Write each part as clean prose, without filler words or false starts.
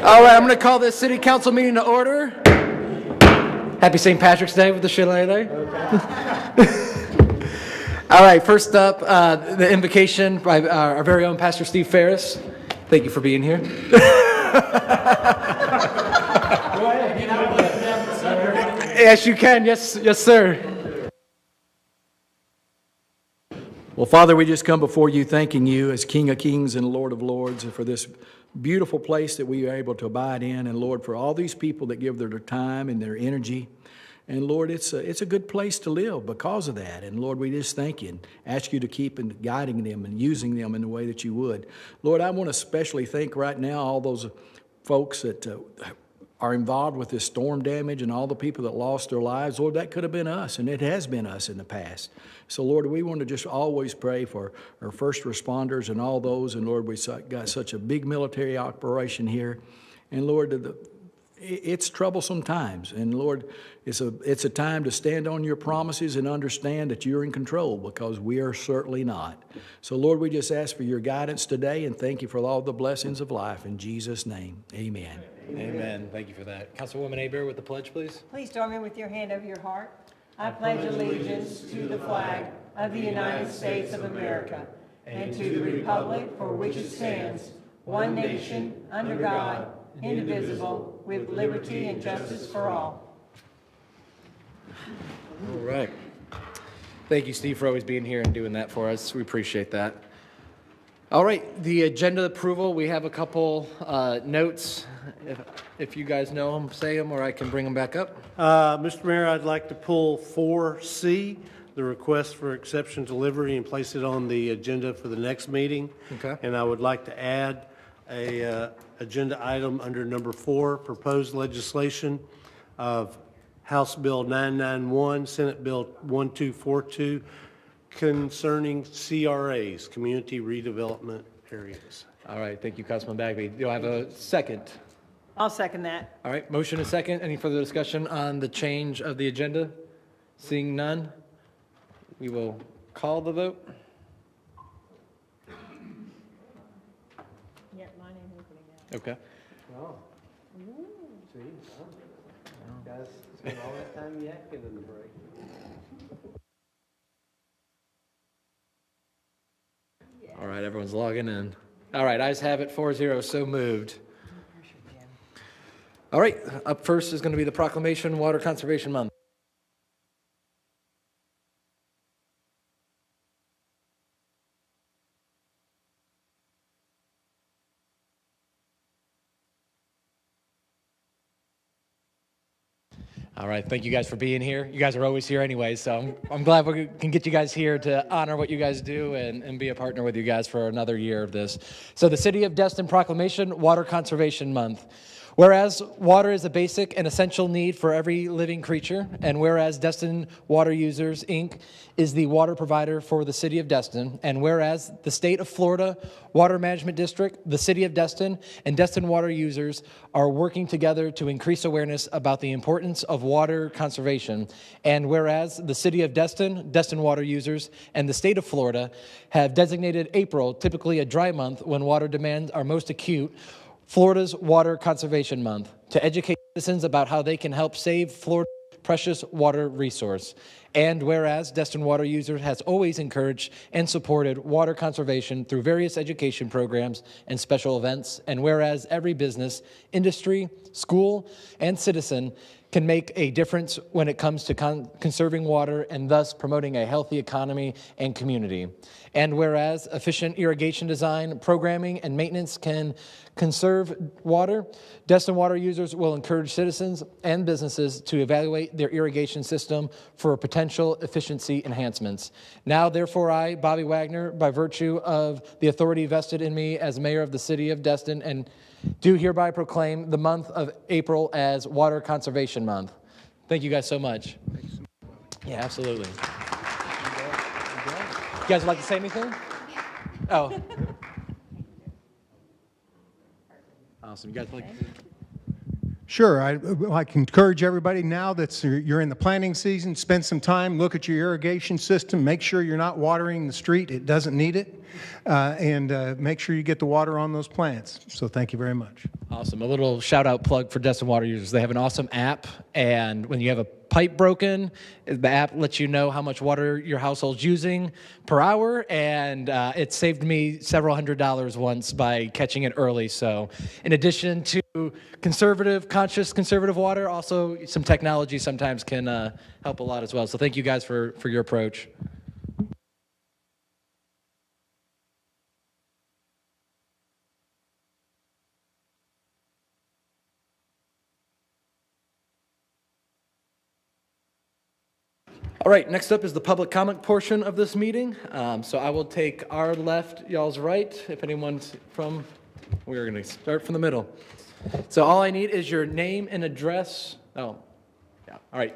All right, I'm going to call this city council meeting to order. Happy St. Patrick's Day with the shillelagh. All right, first up, the invocation by our very own Pastor Steve Ferris. Thank you for being here. Yes, you can. Yes, sir. Well, Father, we just come before you thanking you as King of Kings and Lord of Lords for this beautiful place that we are able to abide in. And Lord, for all these people that give their time and their energy. And Lord, it's a good place to live because of that. And Lord, we just thank you and ask you to keep and guiding them and using them in the way that you would. Lord, I want to especially thank right now all those folks that are involved with this storm damage and all the people that lost their lives. Lord, that could have been us, and it has been us in the past. So, Lord, we want to just always pray for our first responders and all those. And, Lord, we got such a big military operation here. And, Lord, it's troublesome times. And, Lord, it's a time to stand on your promises and understand that you're in control, because we are certainly not. So, Lord, we just ask for your guidance today and thank you for all the blessings of life. In Jesus' name, amen. Amen. Thank you for that. Councilwoman Aber with the pledge, please. Please join me with your hand over your heart. I pledge allegiance to the flag of the United States of America and to the republic for which it stands, one nation, under God, indivisible, with liberty and justice for all. All right. Thank you, Steve, for always being here and doing that for us. We appreciate that. All right, the agenda approval, we have a couple notes. If you guys know them, say them, or I can bring them back up. Mr. Mayor, I'd like to pull 4C, the request for exception delivery, and place it on the agenda for the next meeting. Okay. And I would like to add a agenda item under number 4, proposed legislation of House Bill 991, Senate Bill 1242, concerning CRAs, community redevelopment areas. All right, thank you, Councilman Bagby. Do I have a second? I'll second that. All right, motion and second. Any further discussion on the change of the agenda? Seeing none, we will call the vote. Yeah, my name is putting out. Okay. Oh. See, guys spent all that time yakking in the break. All right, everyone's logging in. All right, ayes have it, 4-0, so moved. All right, up first is going to be the proclamation, Water Conservation Month. All right, thank you guys for being here. You guys are always here anyway, so I'm glad we can get you guys here to honor what you guys do and be a partner with you guys for another year of this. So the City of Destin Proclamation, Water Conservation Month. Whereas water is a basic and essential need for every living creature, and whereas Destin Water Users, Inc. is the water provider for the City of Destin, and whereas the State of Florida Water Management District, the City of Destin, and Destin Water Users are working together to increase awareness about the importance of water conservation, and whereas the City of Destin, Destin Water Users, and the State of Florida have designated April, typically a dry month when water demands are most acute, Florida's Water Conservation Month, to educate citizens about how they can help save Florida's precious water resource. And whereas Destin Water Users has always encouraged and supported water conservation through various education programs and special events, and whereas every business, industry, school, and citizen can make a difference when it comes to conserving water and thus promoting a healthy economy and community. And whereas efficient irrigation design, programming, and maintenance can conserve water, Destin Water Users will encourage citizens and businesses to evaluate their irrigation system for potential efficiency enhancements. Now, therefore, I, Bobby Wagner, by virtue of the authority vested in me as mayor of the City of Destin, and do hereby proclaim the month of April as Water Conservation Month. Thank you guys so much. Yeah, absolutely. You guys would like to say anything? Oh. Awesome. You guys like Sure. I can encourage everybody now that you're in the planting season, spend some time, look at your irrigation system, make sure you're not watering the street. It doesn't need it. And make sure you get the water on those plants. So thank you very much. Awesome. A little shout out plug for Destin Water users. They have an awesome app, and when you have a pipe broken, the app lets you know how much water your household's using per hour, and it saved me several $100s once by catching it early. So in addition to conscious conservative water, also some technology sometimes can help a lot as well. So thank you guys for your approach. All right, next up is the public comment portion of this meeting. So I will take our left, y'all's right. If anyone's we're going to start from the middle. So all I need is your name and address. Oh, yeah, all right.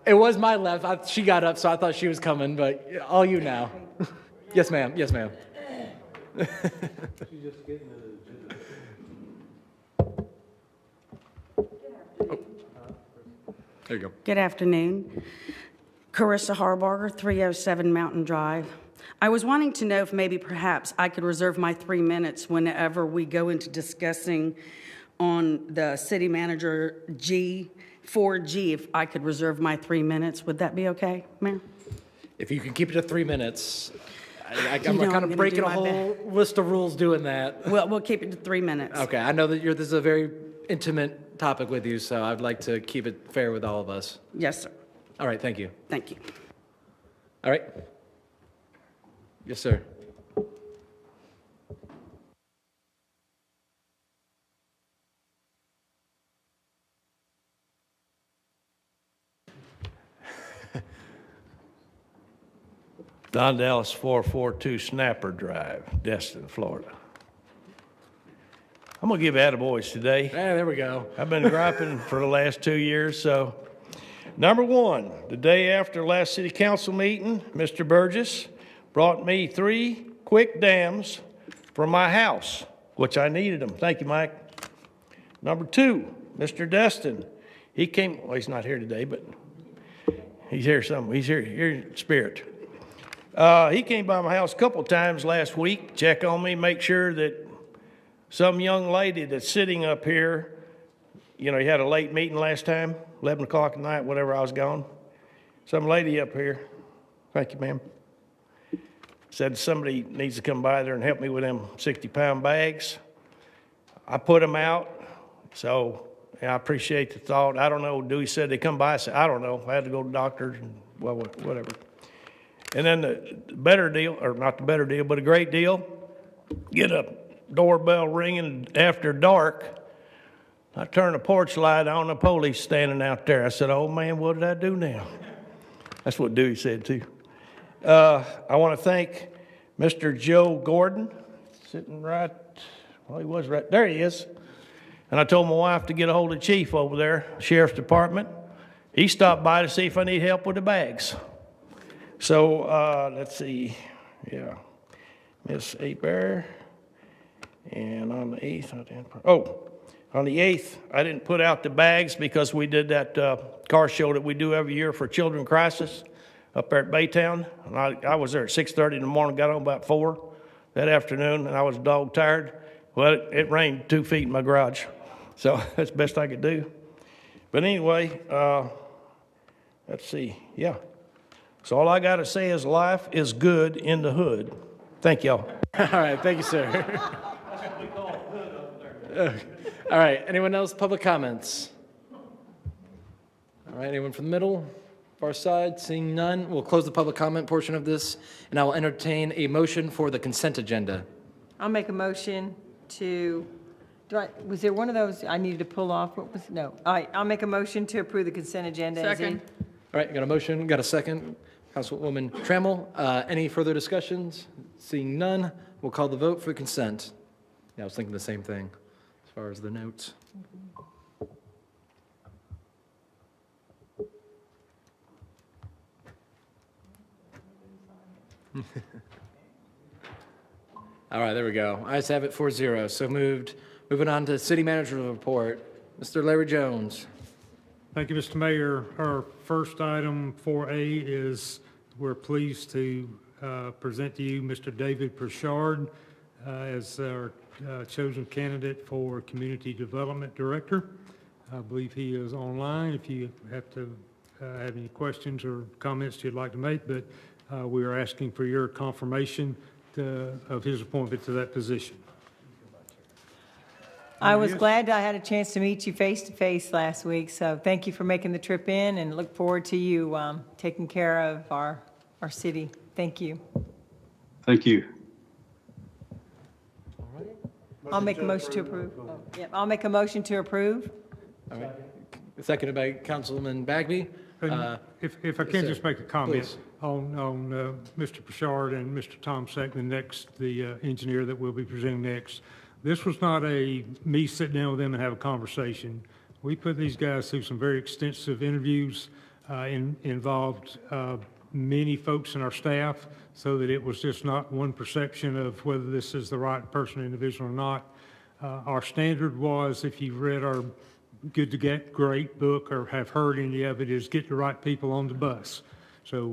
It was my left. She got up, so I thought she was coming, but all you now. Yes, ma'am. Yes, ma'am. There you go. Good afternoon. Carissa Harbarger, 307 Mountain Drive. I was wanting to know if maybe perhaps I could reserve my 3 minutes whenever we go into discussing on the city manager G4G, if I could reserve my 3 minutes. Would that be okay, Mayor? If you can keep it to 3 minutes. I'm know I'm kind of gonna breaking do a my whole list of rules doing that. Well, we'll keep it to 3 minutes. Okay, I know that this is a very intimate topic with you, so I'd like to keep it fair with all of us. Yes, sir. All right, thank you. Thank you. All right. Yes, sir. Don Dallas, 442 Snapper Drive, Destin, Florida. I'm going to give attaboys today. Yeah, there we go. I've been griping for the last 2 years, so. Number one, the day after last city council meeting, Mr. Burgess brought me 3 quick dams from my house, which I needed them. Thank you, Mike. Number 2, Mr. Destin, he came, well, he's not here today, but he's here somewhere. He's here in spirit. He came by my house a couple times last week, check on me, make sure that some young lady that's sitting up here, you know, he had a late meeting last time, 11 o'clock at night, whatever, I was gone. Some lady up here, thank you, ma'am, said somebody needs to come by there and help me with them 60-pound bags. I put them out, so yeah, I appreciate the thought. I don't know, Dewey said they come by, I said, I don't know, I had to go to the doctor, and well, whatever. And then the better deal, or not the better deal, but a great deal, get a doorbell ringing after dark. I turned the porch light on, the police standing out there. I said, oh man, what did I do now? That's what Dewey said too. I want to thank Mr. Joe Gordon, sitting right, well, he was right, there he is. And I told my wife to get a hold of Chief over there, Sheriff's Department. He stopped by to see if I need help with the bags. So, let's see, yeah, Miss Abear, and on the 8th, on the 8th, I didn't put out the bags because we did that car show that we do every year for Children Crisis up there at Baytown. And I was there at 6:30 in the morning, got home about 4 that afternoon, and I was dog tired. Well, it rained 2 feet in my garage, so that's the best I could do. But anyway, let's see, yeah. So all I got to say is life is good in the hood. Thank y'all. All right, thank you, sir. All right, anyone else, public comments? All right, anyone from the middle, far side? Seeing none, we'll close the public comment portion of this, and I will entertain a motion for the consent agenda. I'll make a motion to, was there one of those I needed to pull off? No. All right, I'll make a motion to approve the consent agenda. Second. All right, got a motion, got a second. Councilwoman Trammell, any further discussions? Seeing none, we'll call the vote for consent. Yeah, I was thinking the same thing as far as the notes. All right, there we go. Ayes have it 4-0. So moved Moving on to city manager's report, Mr. Larry Jones. Thank you, Mr. Mayor. Our first item, 4A, is we're pleased to present to you Mr. David Pritchard as our chosen candidate for Community Development Director. I believe he is online if you have to have any questions or comments you'd like to make, but we are asking for your confirmation of his appointment to that position. I was glad I had a chance to meet you face to face last week, so thank you for making the trip in and look forward to you taking care of our city. Thank you. Thank you. I'll make a motion to approve. Yep, I'll make a motion to approve. All right. Seconded by Councilman Bagby. And if I can just make a comment on Mr. Pritchard and Mr. Tomczak, the engineer that we'll be presenting next. This was not me sitting down with them and have a conversation. We put these guys through some very extensive interviews, involved many folks in our staff, so that it was just not one perception of whether this is the right person, individual or not. Our standard was, if you've read our Good to Get Great book or have heard any of it, is get the right people on the bus. So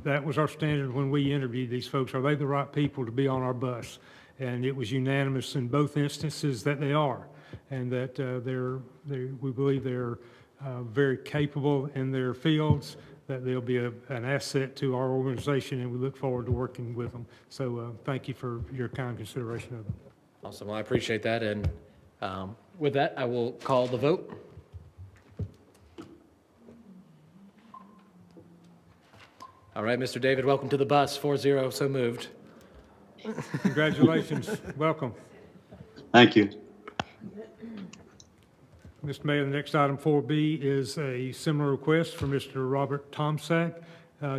that was our standard when we interviewed these folks. Are they the right people to be on our bus? And it was unanimous in both instances that they are, and that we believe they're very capable in their fields, that they'll be an asset to our organization, and we look forward to working with them. So thank you for your kind consideration of them. Awesome. Well, I appreciate that. And with that, I will call the vote. All right, Mr. David, welcome to the bus. 4-0, so moved. Congratulations. Welcome. Thank you. Mr. Mayor, the next item, 4B, is a similar request for Mr. Robert Tomczak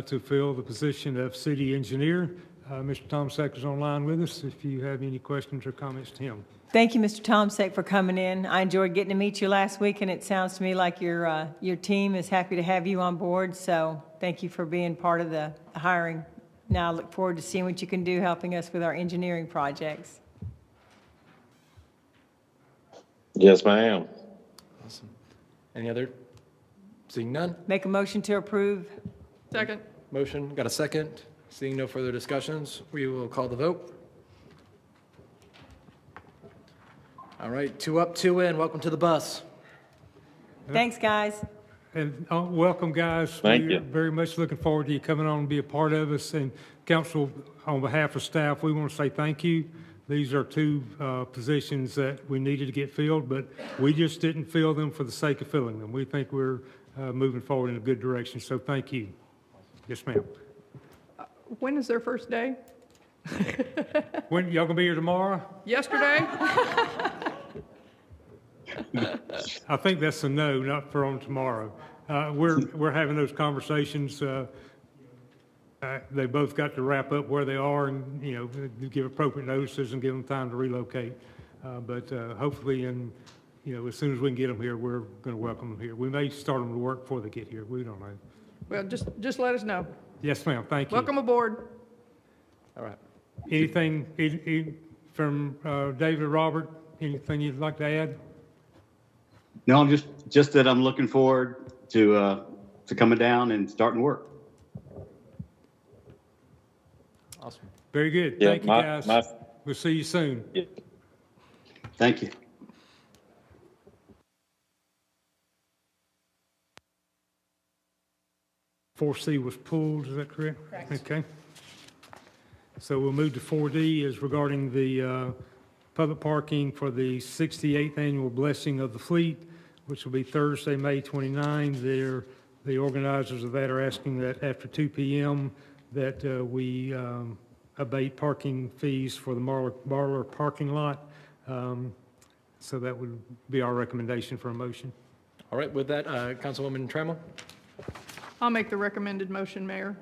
to fill the position of city engineer. Mr. Tomczak is online with us if you have any questions or comments to him. Thank you, Mr. Tomczak, for coming in. I enjoyed getting to meet you last week, and it sounds to me like your team is happy to have you on board. So thank you for being part of the hiring. Now I look forward to seeing what you can do helping us with our engineering projects. Yes, ma'am. Awesome. Any other? Seeing none? Make a motion to approve. Second. Motion, got a second. Seeing no further discussions, we will call the vote. All right, 2 up, 2 in. Welcome to the bus. Thanks, guys. And welcome, guys. Thank you. We're very much looking forward to you coming on and be a part of us. And council, on behalf of staff, we want to say thank you. These are 2 positions that we needed to get filled, but we just didn't fill them for the sake of filling them. We think we're moving forward in a good direction, so thank you. Yes, ma'am. When is their first day? When y'all gonna be here tomorrow? Yesterday? I think that's a no, not for on tomorrow. We're having those conversations. They both got to wrap up where they are and, give appropriate notices and give them time to relocate. But hopefully as soon as we can get them here, we're going to welcome them here. We may start them to work before they get here. We don't know. Well, just let us know. Yes, ma'am. Thank you. Welcome aboard. All right. Anything from David or Robert? Anything you'd like to add? No, just that I'm looking forward to coming down and starting work. Awesome. Very good. Yeah, Thank you, guys. We'll see you soon. Yeah. Thank you. Four C was pulled, is that correct? Correct. Okay. So we'll move to 4D is regarding the public parking for the 68th Annual Blessing of the Fleet, which will be Thursday, May 29. The organizers of that are asking that after 2 p.m. that we abate parking fees for the Marler parking lot. So that would be our recommendation for a motion. All right, with that, Councilwoman Trammell? I'll make the recommended motion, Mayor.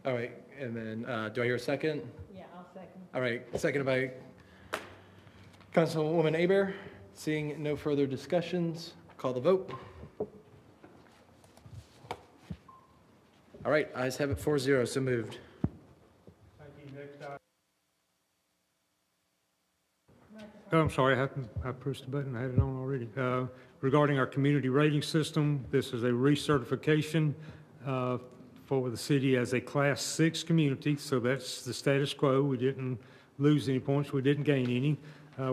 All right, and then do I hear a second? Yeah, I'll second. All right, seconded by Councilwoman Aber. Seeing no further discussions, call the vote. All right, ayes have it 4-0, so moved. Thank you. Next item. Oh, I'm sorry, I pushed the button, I had it on already. Regarding our community rating system, this is a recertification for the city as a Class 6 community, so that's the status quo. We didn't lose any points, we didn't gain any.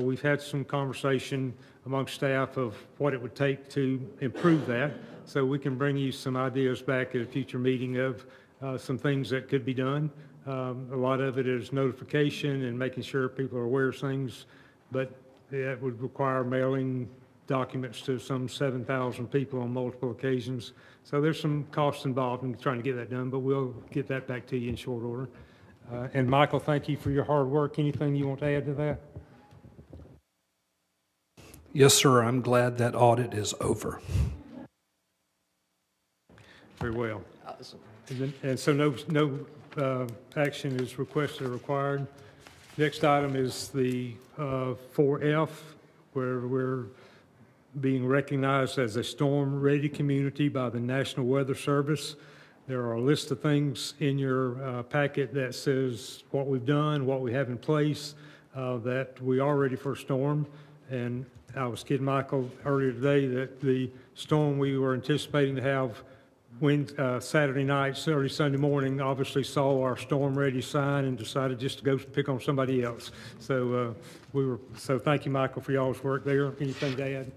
We've had some conversation amongst staff of what it would take to improve that, so we can bring you some ideas back at a future meeting of some things that could be done. A lot of it is notification and making sure people are aware of things, but it would require mailing documents to some 7,000 people on multiple occasions. So there's some costs involved in trying to get that done, but we'll get that back to you in short order. And Michael, thank you for your hard work. Anything you want to add to that? Yes, sir. I'm glad that audit is over. Very well. And so no action is requested or required. Next item is the 4F, where we're being recognized as a storm-ready community by the National Weather Service. There are a list of things in your packet that says what we've done, what we have in place, that we are ready for a storm. And I was kidding Michael earlier today that the storm we were anticipating to have Saturday night, early Sunday morning, obviously saw our storm-ready sign and decided just to go pick on somebody else. So so thank you, Michael, for y'all's work there. Anything to add?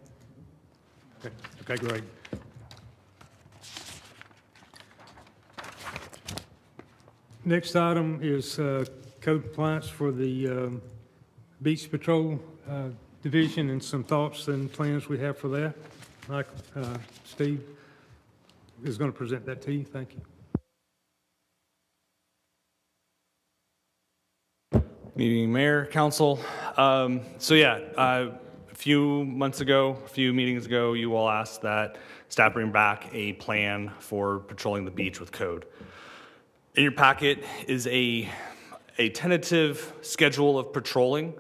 Okay, great. Next item is code compliance for the Beach Patrol Division and some thoughts and plans we have for that. Michael, Steve is going to present that to you. Thank you. Meeting Mayor, Council. A few meetings ago, you all asked that staff bring back a plan for patrolling the beach with code. In your packet is a tentative schedule of patrolling.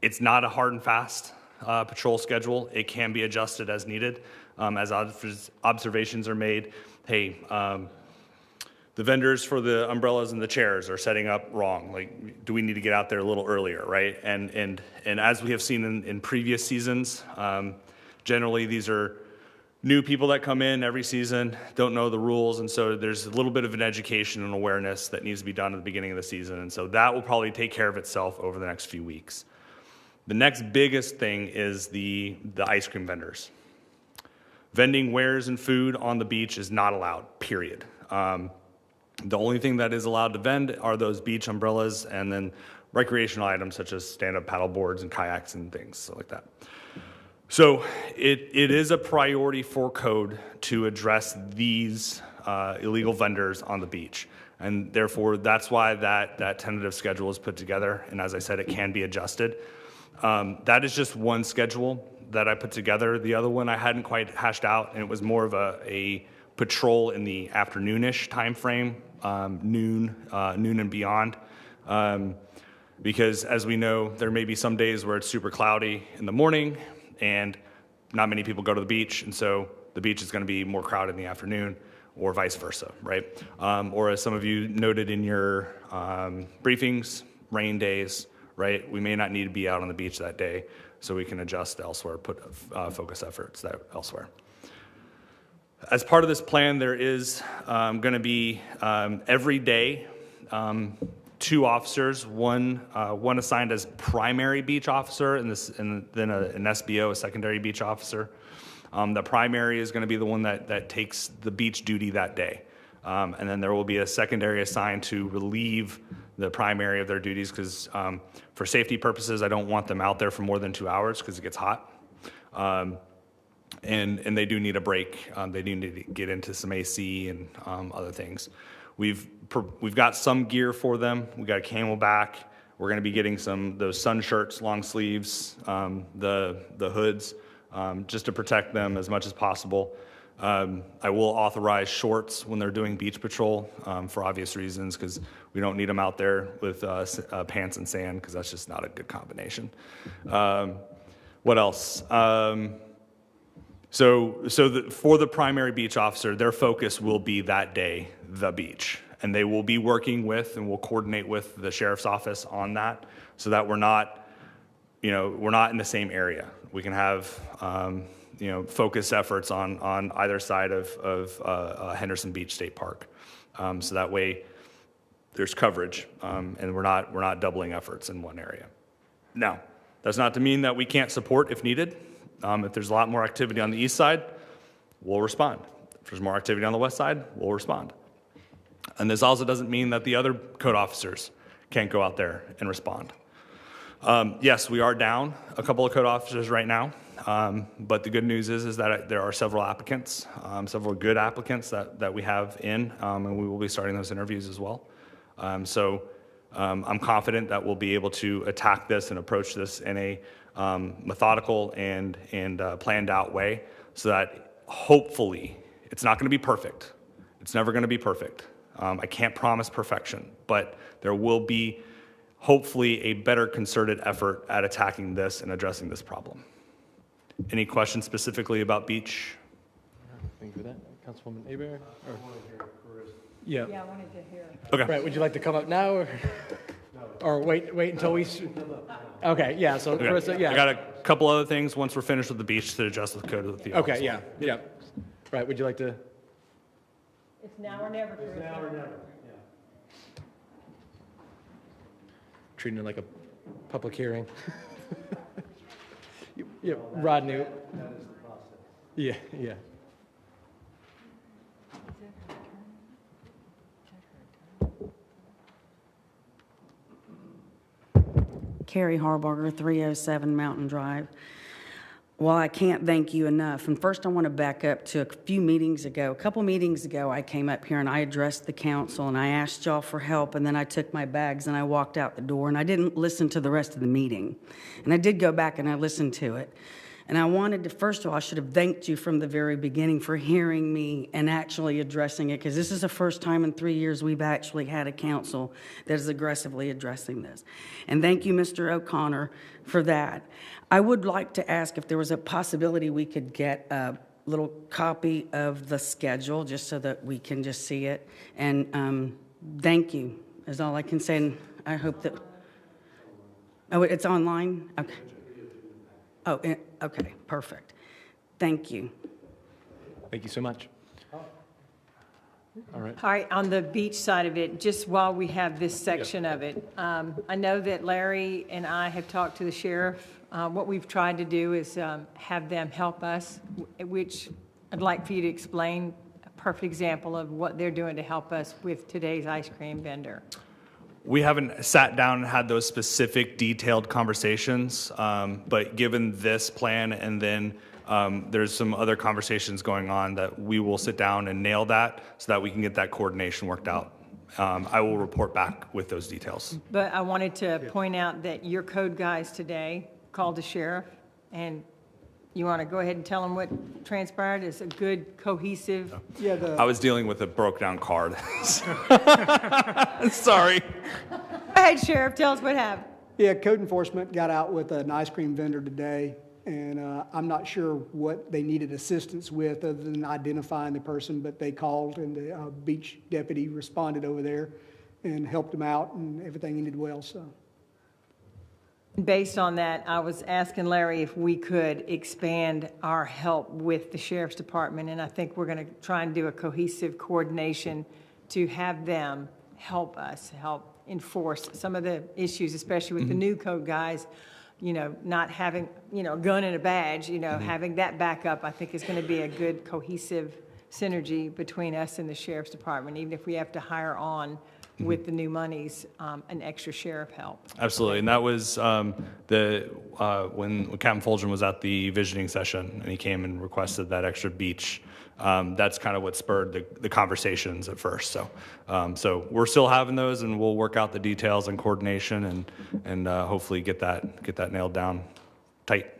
It's not a hard and fast patrol schedule. It can be adjusted as needed. As observations are made, hey, the vendors for the umbrellas and the chairs are setting up wrong. Like, do we need to get out there a little earlier, right? And as we have seen in previous seasons, generally these are new people that come in every season, don't know the rules, and so there's a little bit of an education and awareness that needs to be done at the beginning of the season, and so that will probably take care of itself over the next few weeks. The next biggest thing is the ice cream vendors. Vending wares and food on the beach is not allowed, period. The only thing that is allowed to vend are those beach umbrellas and then recreational items such as stand-up paddle boards and kayaks and things like that. So it is a priority for code to address these illegal vendors on the beach. And therefore, that's why that tentative schedule is put together. And as I said, it can be adjusted. That is just one schedule that I put together. The other one I hadn't quite hashed out, and it was more of a patrol in the afternoonish time frame, noon and beyond. Because as we know, there may be some days where it's super cloudy in the morning and not many people go to the beach, and so the beach is going to be more crowded in the afternoon, or vice versa, right? Or as some of you noted in your briefings, rain days, right? We may not need to be out on the beach that day, so we can adjust elsewhere, put focus efforts elsewhere. As part of this plan, there is going to be every day 2 officers, one assigned as primary beach officer, and then an SBO, a secondary beach officer. The primary is going to be the one that takes the beach duty that day. And then there will be a secondary assigned to relieve the primary of their duties because for safety purposes, I don't want them out there for more than 2 hours because it gets hot. And they do need a break. They do need to get into some AC and other things. We've got some gear for them. We got a Camelback. We're going to be getting those sun shirts, long sleeves, the hoods, just to protect them as much as possible. I will authorize shorts when they're doing beach patrol for obvious reasons because we don't need them out there with pants and sand because that's just not a good combination. What else? For the primary beach officer, their focus will be that day, the beach. And they will be working with and will coordinate with the sheriff's office on that so that we're not we're not in the same area. We can have, focused efforts on either side of Henderson Beach State Park. So that way there's coverage, and we're not doubling efforts in one area. Now, that's not to mean that we can't support if needed. If there's a lot more activity on the east side, we'll respond. If there's more activity on the west side, we'll respond. And this also doesn't mean that the other code officers can't go out there and respond. Yes, we are down a couple of code officers right now, but the good news is that there are several applicants, several good applicants that we have in, and we will be starting those interviews as well. So I'm confident that we'll be able to attack this and approach this in a methodical and planned out way, so that hopefully it's not going to be perfect. It's never going to be perfect. I can't promise perfection, but there will be hopefully a better concerted effort at attacking this and addressing this problem. Any questions specifically about beach? Thank you for that. Councilwoman Hebert? Yeah. Yeah, I wanted to hear. Okay. Right, would you like to come up now or wait until we? Okay, yeah, so Okay. Carissa, yeah. I got a couple other things once we're finished with the beach to adjust the code of the office. Okay, yeah. Right, would you like to? It's now or never, Chris. Now or never. Treating it like a public hearing. Yeah, Rodney. That is the process. Yeah. Carrie Harbarger, 307 Mountain Drive. Well, I can't thank you enough. And first I want to back up to a couple meetings ago, I came up here and I addressed the council and I asked y'all for help, and then I took my bags and I walked out the door and I didn't listen to the rest of the meeting. And I did go back and I listened to it. And I wanted to, first of all, I should have thanked you from the very beginning for hearing me and actually addressing it, because this is the first time in 3 years we've actually had a council that is aggressively addressing this. And thank you, Mr. O'Connor, for that. I would like to ask if there was a possibility we could get a little copy of the schedule just so that we can just see it. And thank you is all I can say. And I hope that, oh, it's online? Okay. Oh, okay, perfect. Thank you. Thank you so much. All right. All right, on the beach side of it, just while we have this section of it, I know that Larry and I have talked to the sheriff. What we've tried to do is have them help us, which I'd like for you to explain a perfect example of what they're doing to help us with today's ice cream vendor. We haven't sat down and had those specific detailed conversations, but given this plan and then there's some other conversations going on that we will sit down and nail that so that we can get that coordination worked out. I will report back with those details. But I wanted to point out that your code guys today called the sheriff, and you want to go ahead and tell them what transpired? Is a good, cohesive? I was dealing with a broke down card. Sorry. Go ahead, Sheriff, tell us what happened. Yeah, code enforcement got out with an ice cream vendor today, and I'm not sure what they needed assistance with other than identifying the person, but they called and the beach deputy responded over there and helped them out, and everything ended well, so. Based on that, I was asking Larry if we could expand our help with the sheriff's department, and I think we're going to try and do a cohesive coordination to have them help us, help enforce some of the issues, especially with the new code guys, not having, a gun and a badge, having that backup, I think is going to be a good cohesive synergy between us and the sheriff's department, even if we have to hire on with the new monies, an extra sheriff help. Absolutely, and that was when Captain Fulgen was at the visioning session and he came and requested that extra beach. That's kind of what spurred the conversations at first. So we're still having those, and we'll work out the details and coordination, and hopefully get that nailed down tight.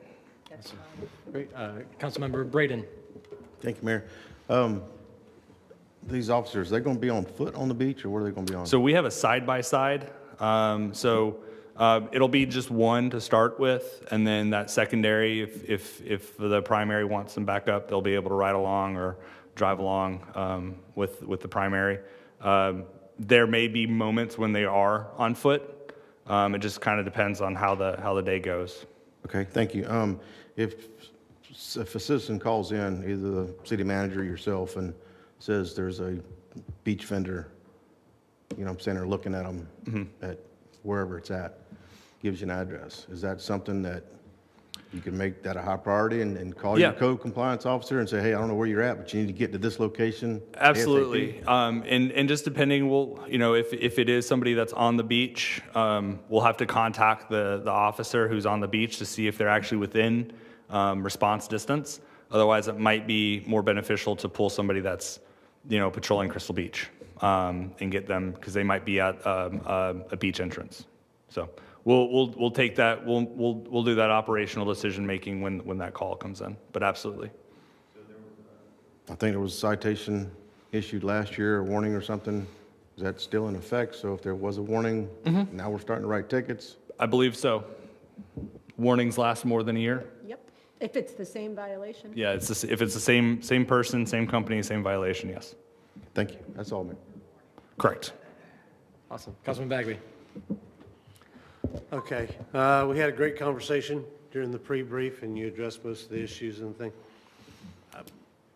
Great, Councilmember Braden. Thank you, Mayor. These officers, they're going to be on foot on the beach, or where are they going to be on? So we have a side-by-side. It'll be just one to start with, and then that secondary, if the primary wants them back up, they'll be able to ride along or drive along with the primary. There may be moments when they are on foot. It just kind of depends on how the day goes. Okay, thank you. If a citizen calls in, either the city manager or yourself, and says there's a beach vendor, you know what I'm saying, or looking at them at wherever it's at, gives you an address, is that something that you can make that a high priority and call your code compliance officer and say, hey, I don't know where you're at, but you need to get to this location? Absolutely. ASAP? And just depending, if it is somebody that's on the beach, we'll have to contact the officer who's on the beach to see if they're actually within response distance. Otherwise, it might be more beneficial to pull somebody that's, patrolling Crystal Beach and get them, because they might be at a beach entrance. So we'll take that. We'll do that operational decision making when that call comes in. But absolutely. I think there was a citation issued last year, a warning or something. Is that still in effect? So if there was a warning, now we're starting to write tickets? I believe so. Warnings last more than a year. Yep, if it's the same violation. Yeah, if it's the same person, same company, same violation, yes. Thank you. That's all, man. Correct. Awesome. Councilman Bagby. Okay, we had a great conversation during the pre-brief, and you addressed most of the issues and things.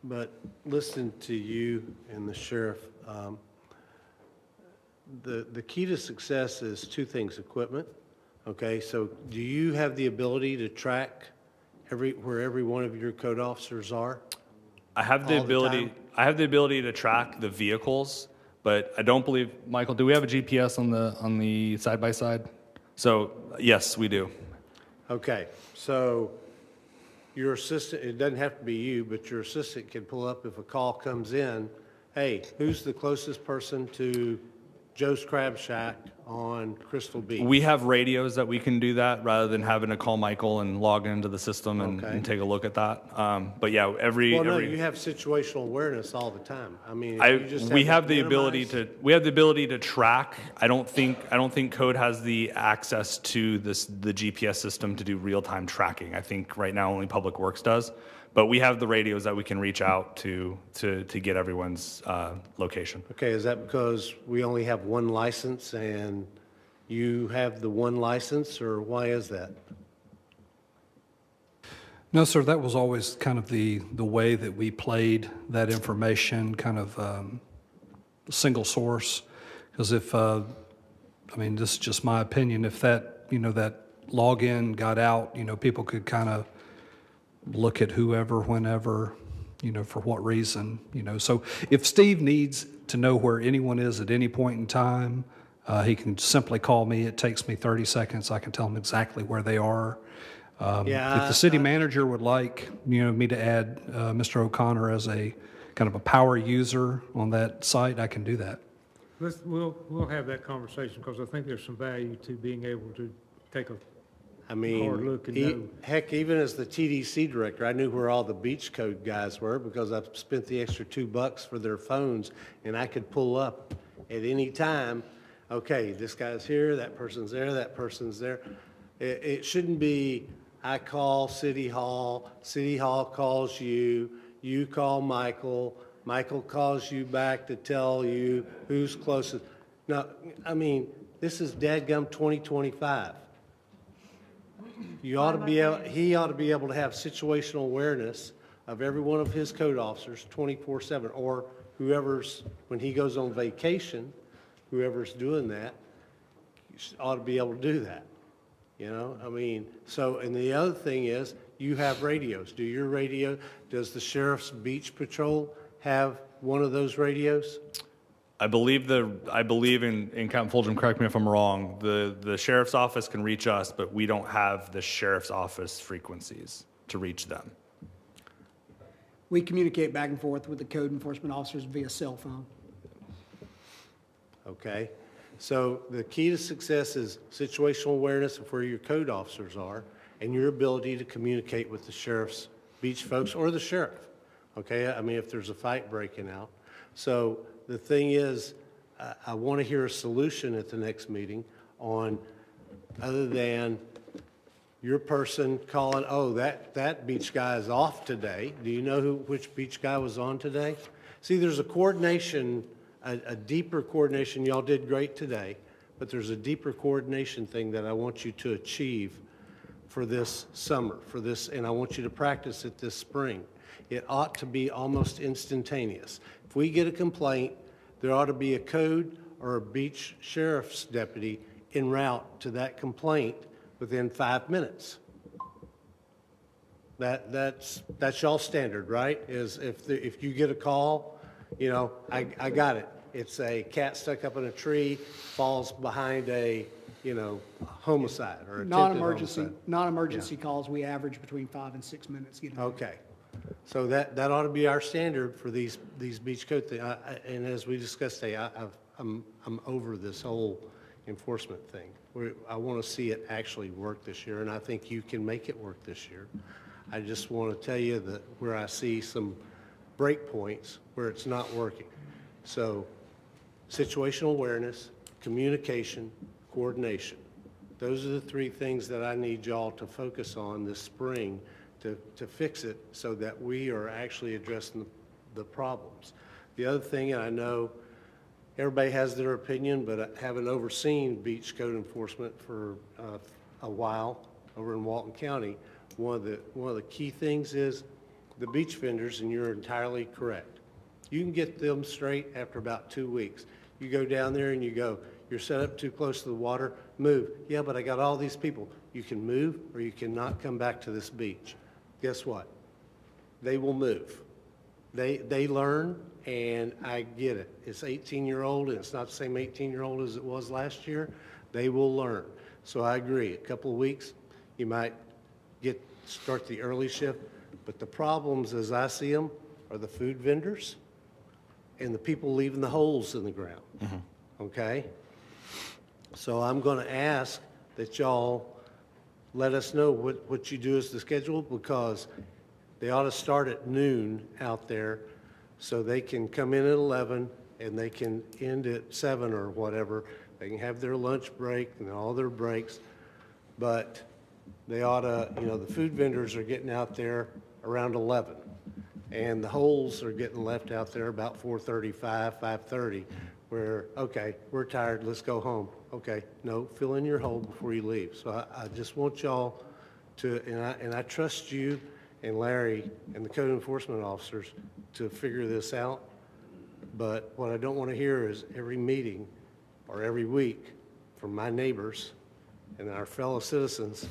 But listening to you and the sheriff, the key to success is two things: equipment. Okay, so do you have the ability to track where every one of your code officers are? I have the ability. I have the ability to track the vehicles, but I don't believe, Michael, do we have a GPS on the side by side? So yes, we do. Okay, so your assistant, it doesn't have to be you, but your assistant can pull up if a call comes in. Hey, who's the closest person to Joe's Crab Shack on Crystal Beach? We have radios that we can do that rather than having to call Michael and log into the system and take a look at that. But yeah, you have situational awareness all the time. I mean, we have the ability to track. I don't think code has the access to the GPS system to do real-time tracking. I think right now only Public Works does. But we have the radios that we can reach out to get everyone's location. Okay, is that because we only have one license and you have the one license, or why is that? No, sir, that was always kind of the way that we played that information, kind of single source. Because if, this is just my opinion, if that login got out, people could kind of look at whoever, whenever, for what reason, So if Steve needs to know where anyone is at any point in time, he can simply call me. It takes me 30 seconds. I can tell him exactly where they are. If the city manager would like, me to add Mr. O'Connor as a kind of a power user on that site, I can do that. We'll have that conversation, because I think there's some value to being able to take a hard look and know. Heck, even as the TDC director, I knew where all the beach code guys were because I spent the extra $2 for their phones, and I could pull up at any time. Okay, this guy's here, that person's there, that person's there. It shouldn't be, I call City Hall calls you, you call Michael calls you back to tell you who's closest. No, this is dadgum 2025. He ought to be able to have situational awareness of every one of his code officers 24/7, or whoever's, when he goes on vacation, whoever's doing that ought to be able to do that. So, and the other thing is, you have radios. Does the Sheriff's Beach Patrol have one of those radios? I believe in Captain Fulgham, correct me if I'm wrong, the sheriff's office can reach us, but we don't have the sheriff's office frequencies to reach them. We communicate back and forth with the code enforcement officers via cell phone. Okay, so the key to success is situational awareness of where your code officers are and your ability to communicate with the sheriff's beach folks or the sheriff. Okay, if there's a fight breaking out. So the thing is, I want to hear a solution at the next meeting on, other than your person calling, oh, that beach guy is off today. Do you know which beach guy was on today? See, there's a coordination, a deeper coordination. Y'all did great today, but there's a deeper coordination thing that I want you to achieve for this summer, and I want you to practice it this spring. It ought to be almost instantaneous. If we get a complaint, there ought to be a code or a beach sheriff's deputy en route to that complaint within 5 minutes. That's y'all standard, right? Is if you get a call, you know, I got it. It's a cat stuck up in a tree, falls behind a, you know, homicide or attempted homicide. Non-emergency calls, we average between 5 and 6 minutes getting. Okay. So that ought to be our standard for these beach code things. And as we discussed today, I'm over this whole enforcement thing. I want to see it actually work this year, and I think you can make it work this year. I just want to tell you that where I see some break points where it's not working. So situational awareness, communication, coordination. Those are the three things that I need y'all to focus on this spring to fix it so that we are actually addressing the problems. The other thing, and I know everybody has their opinion, but having overseen beach code enforcement for a while over in Walton County, one of the key things is the beach vendors, and you're entirely correct. You can get them straight after about 2 weeks. You go down there and you go, you're set up too close to the water, move. Yeah, but I got all these people. You can move or you cannot come back to this beach. Guess what? They will move. They learn, and I get it. It's 18-year-old, and it's not the same 18-year-old as it was last year. They will learn. So I agree. A couple of weeks, you might start the early shift, but the problems, as I see them, are the food vendors and the people leaving the holes in the ground. Okay? So I'm going to ask that y'all let us know what you do as the schedule, because they ought to start at noon out there so they can come in at 11 and they can end at 7 or whatever. They can have their lunch break and all their breaks, but they ought to, you know, the food vendors are getting out there around 11, and the holes are getting left out there about 4:35, 5:30, where, okay, we're tired, let's go home. Okay, no, fill in your hole before you leave. So I just want y'all to, and I trust you and Larry and the code enforcement officers to figure this out. But what I don't want to hear is every meeting or every week from my neighbors and our fellow citizens,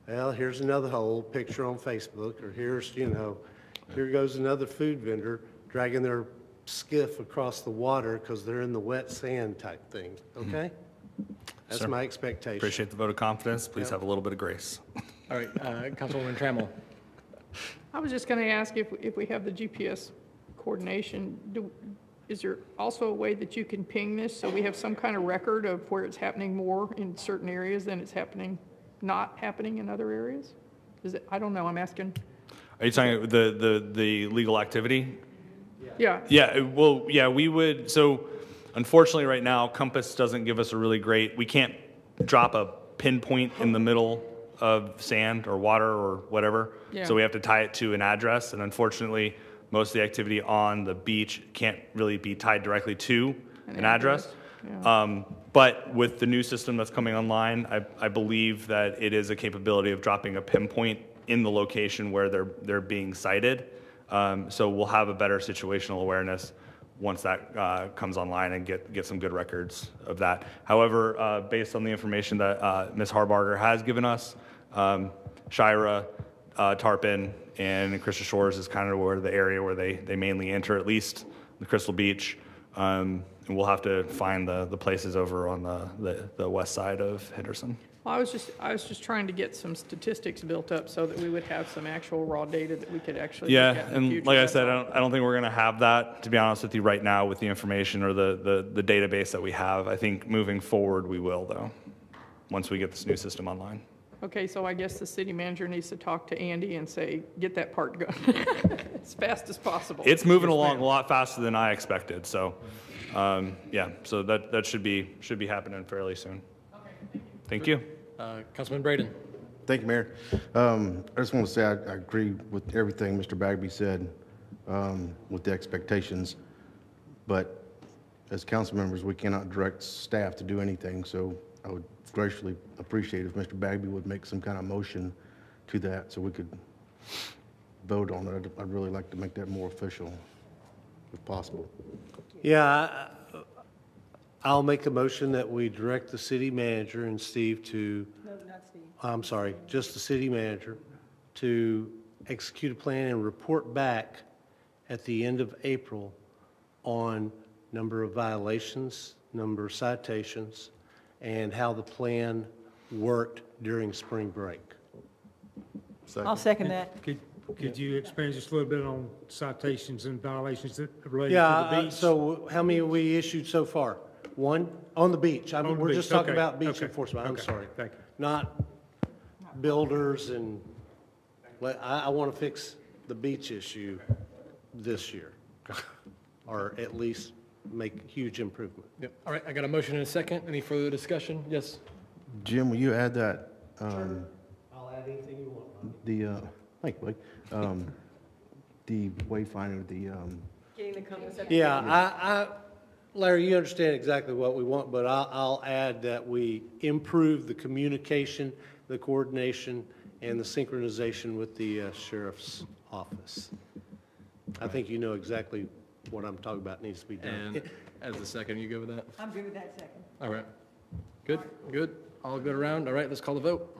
well, here's another whole picture on Facebook, or here's, you know, here goes another food vendor dragging their skiff across the water because they're in the wet sand type thing, okay? That's my expectation. Appreciate the vote of confidence. Please have a little bit of grace. All right, Councilwoman Trammell. I was just going to ask if we have the GPS coordination, is there also a way that you can ping this so we have some kind of record of where it's happening more in certain areas than it's not happening in other areas? Is it, I don't know, I'm asking. Are you talking the legal activity? Yeah. Yeah, well, yeah, we would, so unfortunately right now, Compass doesn't give us a really great, we can't drop a pinpoint in the middle of sand or water or whatever. Yeah. So we have to tie it to an address, and unfortunately, most of the activity on the beach can't really be tied directly to an address. Yeah. But with the new system that's coming online, I believe that it is a capability of dropping a pinpoint in the location where they're being cited. So we'll have a better situational awareness once that comes online and get some good records of that. However, based on the information that Ms. Harbarger has given us, Shira, Tarpon, and Crystal Shores is kind of where the area where they mainly enter, at least the Crystal Beach. And we'll have to find the places over on the west side of Henderson. Well, I was just trying to get some statistics built up so that we would have some actual raw data that we could actually look at in the and future. like I said, I don't think we're going to have that, to be honest with you, right now with the information or the database that we have. I think moving forward we will, though, once we get this new system online. Okay, so I guess the city manager needs to talk to Andy and say, get that part going as fast as possible. It's moving along a lot faster than I expected, so yeah, so that should be happening fairly soon. Okay, thank you. Councilman Braden. Thank you, Mayor. I just want to say I agree with everything Mr. Bagby said with the expectations, but as council members, we cannot direct staff to do anything, so I would graciously appreciate if Mr. Bagby would make some kind of motion to that so we could vote on it. I'd really like to make that more official if possible. Yeah, I'll make a motion that we direct the city manager and Steve to, No, not Steve. I'm sorry, just the city manager, to execute a plan and report back at the end of April on number of violations, number of citations, and how the plan worked during spring break. I'll second that. Could you expand just a little bit on citations and violations that relate to Yeah, the beach? so how many have we issued so far? One? On the beach. I mean, On the we're beach, just talking okay, about beach okay, enforcement. I'm okay, sorry. thank you. Not builders and, I want to fix the beach issue this year, or at least make huge improvement. Yep. All right, I got a motion and a second. Any further discussion? Yes? Jim, will you add that, I'll add anything you want. the, thank you, Blake, the wayfinder, the, Getting the compass. Yeah, Larry, you understand exactly what we want, but I'll add that we improve the communication, the coordination, and the synchronization with the sheriff's office. I think you know exactly what I'm talking about needs to be done. And as the second, you good with that? I'm good with that second. All right. Good, good. All good around. All right, let's call the vote.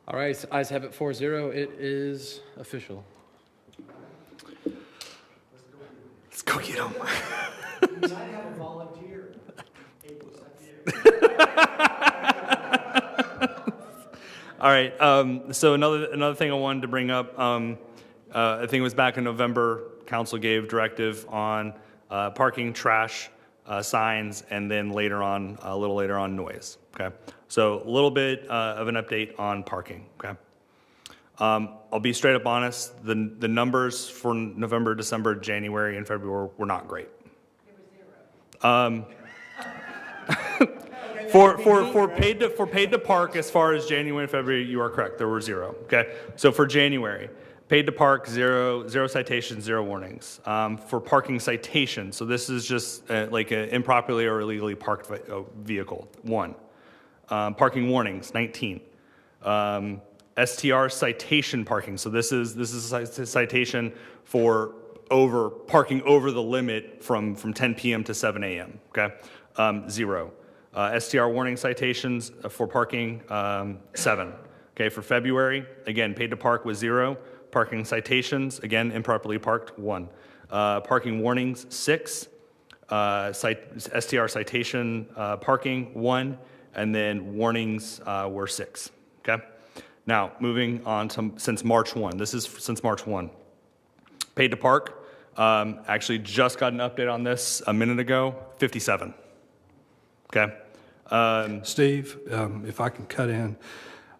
All right, ayes have it 4-0. It is official. Let's go get them. You might have a volunteer. All right. So another thing I wanted to bring up. I think it was back in November. Council gave directive on parking, trash, signs, and then a little later on, noise. Okay. So a little bit of an update on parking. Okay. I'll be straight up honest. The numbers for November, December, January, and February were not great. It was 0. For paid to park, as far as January and February, you are correct. There were 0. Okay. So for January, paid to park, 0 citations, 0 warnings. For parking citations, so this is just like an improperly or illegally parked vehicle. 1. Parking warnings, 19. STR citation parking. So this is a citation for parking over the limit from 10 p.m. to 7 a.m. Okay, 0. STR warning citations for parking, 7. Okay, for February, again, paid to park was 0. Parking citations, again, improperly parked, 1. Parking warnings, 6. STR citation parking, 1. And then warnings were 6. Okay. Now, moving on to since March 1. This is since March 1. Paid to park. Actually, just got an update on this a minute ago. 57. Okay. Steve, if I can cut in,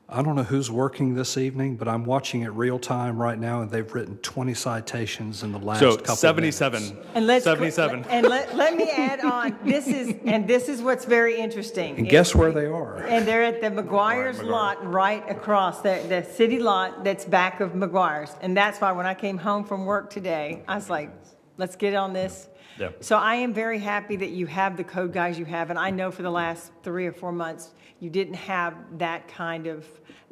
I don't know who's working this evening, but I'm watching it real time right now, and they've written 20 citations in the last couple 77. of minutes. And let's 77. And let me add on. This is what's very interesting. And guess where they are? And they're at the McGuire's lot right across the city lot that's back of McGuire's. And that's why when I came home from work today, I was like, let's get on this. Yeah. So I am very happy that you have the code guys you have. And I know for the last 3 or 4 months, you didn't have that kind of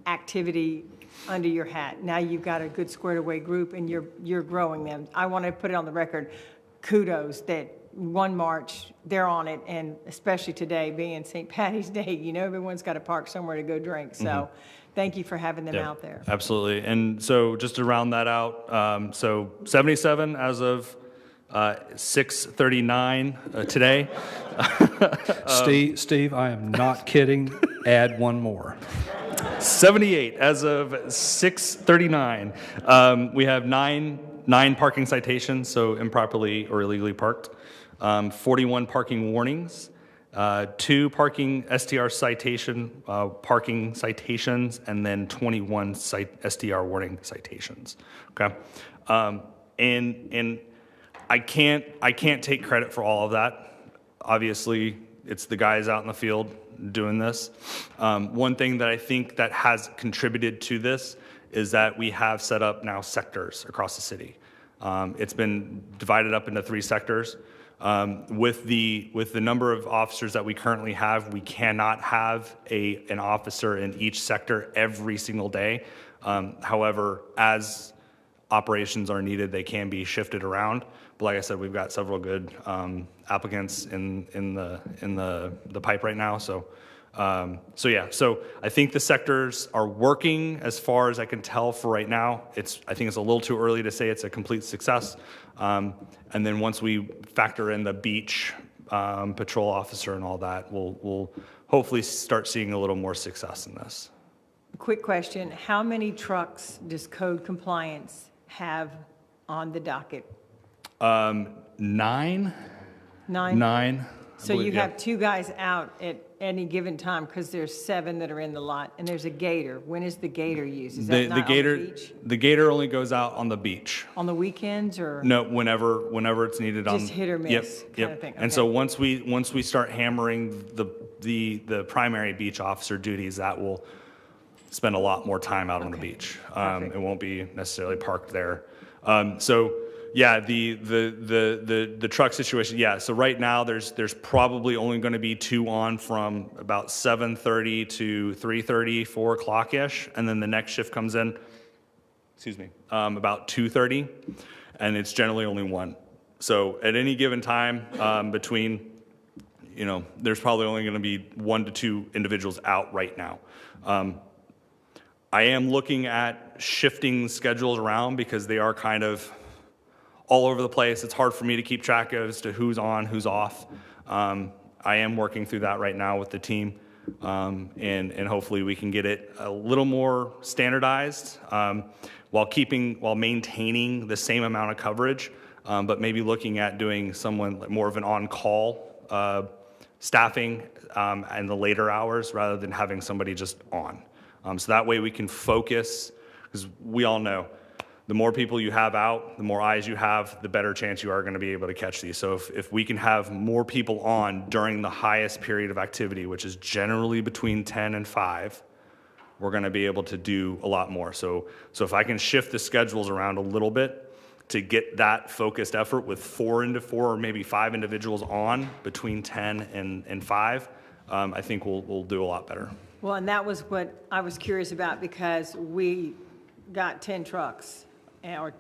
activity under your hat. Now you've got a good squared away group and you're growing them. I want to put it on the record, kudos that 1 March, they're on it, and especially today being St. Patty's Day, you know, everyone's got to park somewhere to go drink. So thank you for having them out there. Absolutely. And so just to round that out, so 77 as of 6:39 today. Steve, I am not kidding. Add one more. 78 as of 6:39. We have nine parking citations, so improperly or illegally parked. 41 parking warnings. 2 parking STR citation parking citations, and then 21 STR warning citations. Okay, and I can't take credit for all of that. Obviously, it's the guys out in the field doing this. One thing that I think that has contributed to this is that we have set up now sectors across the city. It's been divided up into 3 sectors. With the number of officers that we currently have, we cannot have an officer in each sector every single day. However, as operations are needed, they can be shifted around. But like I said, we've got several good applicants in the pipe right now. So I think the sectors are working as far as I can tell for right now. I think it's a little too early to say it's a complete success. And then once we factor in the beach patrol officer and all that, we'll hopefully start seeing a little more success in this. Quick question, how many trucks does code compliance have on the docket? 9. 9? 9. I So believe, you yeah. have 2 guys out at any given time because there's 7 that are in the lot, and there's a gator. When is the gator used? Is that not on the beach? The gator only goes out on the beach. On the weekends or? No, whenever it's needed. Just hit or miss kind of thing, And so once we start hammering the primary beach officer duties, that will spend a lot more time out on the beach. It won't be necessarily parked there. Yeah, the truck situation. Yeah, so right now there's probably only going to be 2 on from about 7:30 to 3:30, 4 o'clock ish, and then the next shift comes in. Excuse me, about 2:30, and it's generally only 1. So at any given time between, there's probably only going to be 1 to 2 individuals out right now. I am looking at shifting schedules around because they are kind of all over the place. It's hard for me to keep track of as to who's on, who's off. I am working through that right now with the team, and hopefully we can get it a little more standardized while maintaining the same amount of coverage, but maybe looking at doing more of an on-call staffing in the later hours rather than having somebody just on. So that way we can focus, because we all know the more people you have out, the more eyes you have, the better chance you are going to be able to catch these. So if we can have more people on during the highest period of activity, which is generally between 10 and 5, we're going to be able to do a lot more. So if I can shift the schedules around a little bit to get that focused effort with 4 or maybe 5 individuals on between 10 and 5, I think we'll do a lot better. Well, and that was what I was curious about because we got 10 trucks, or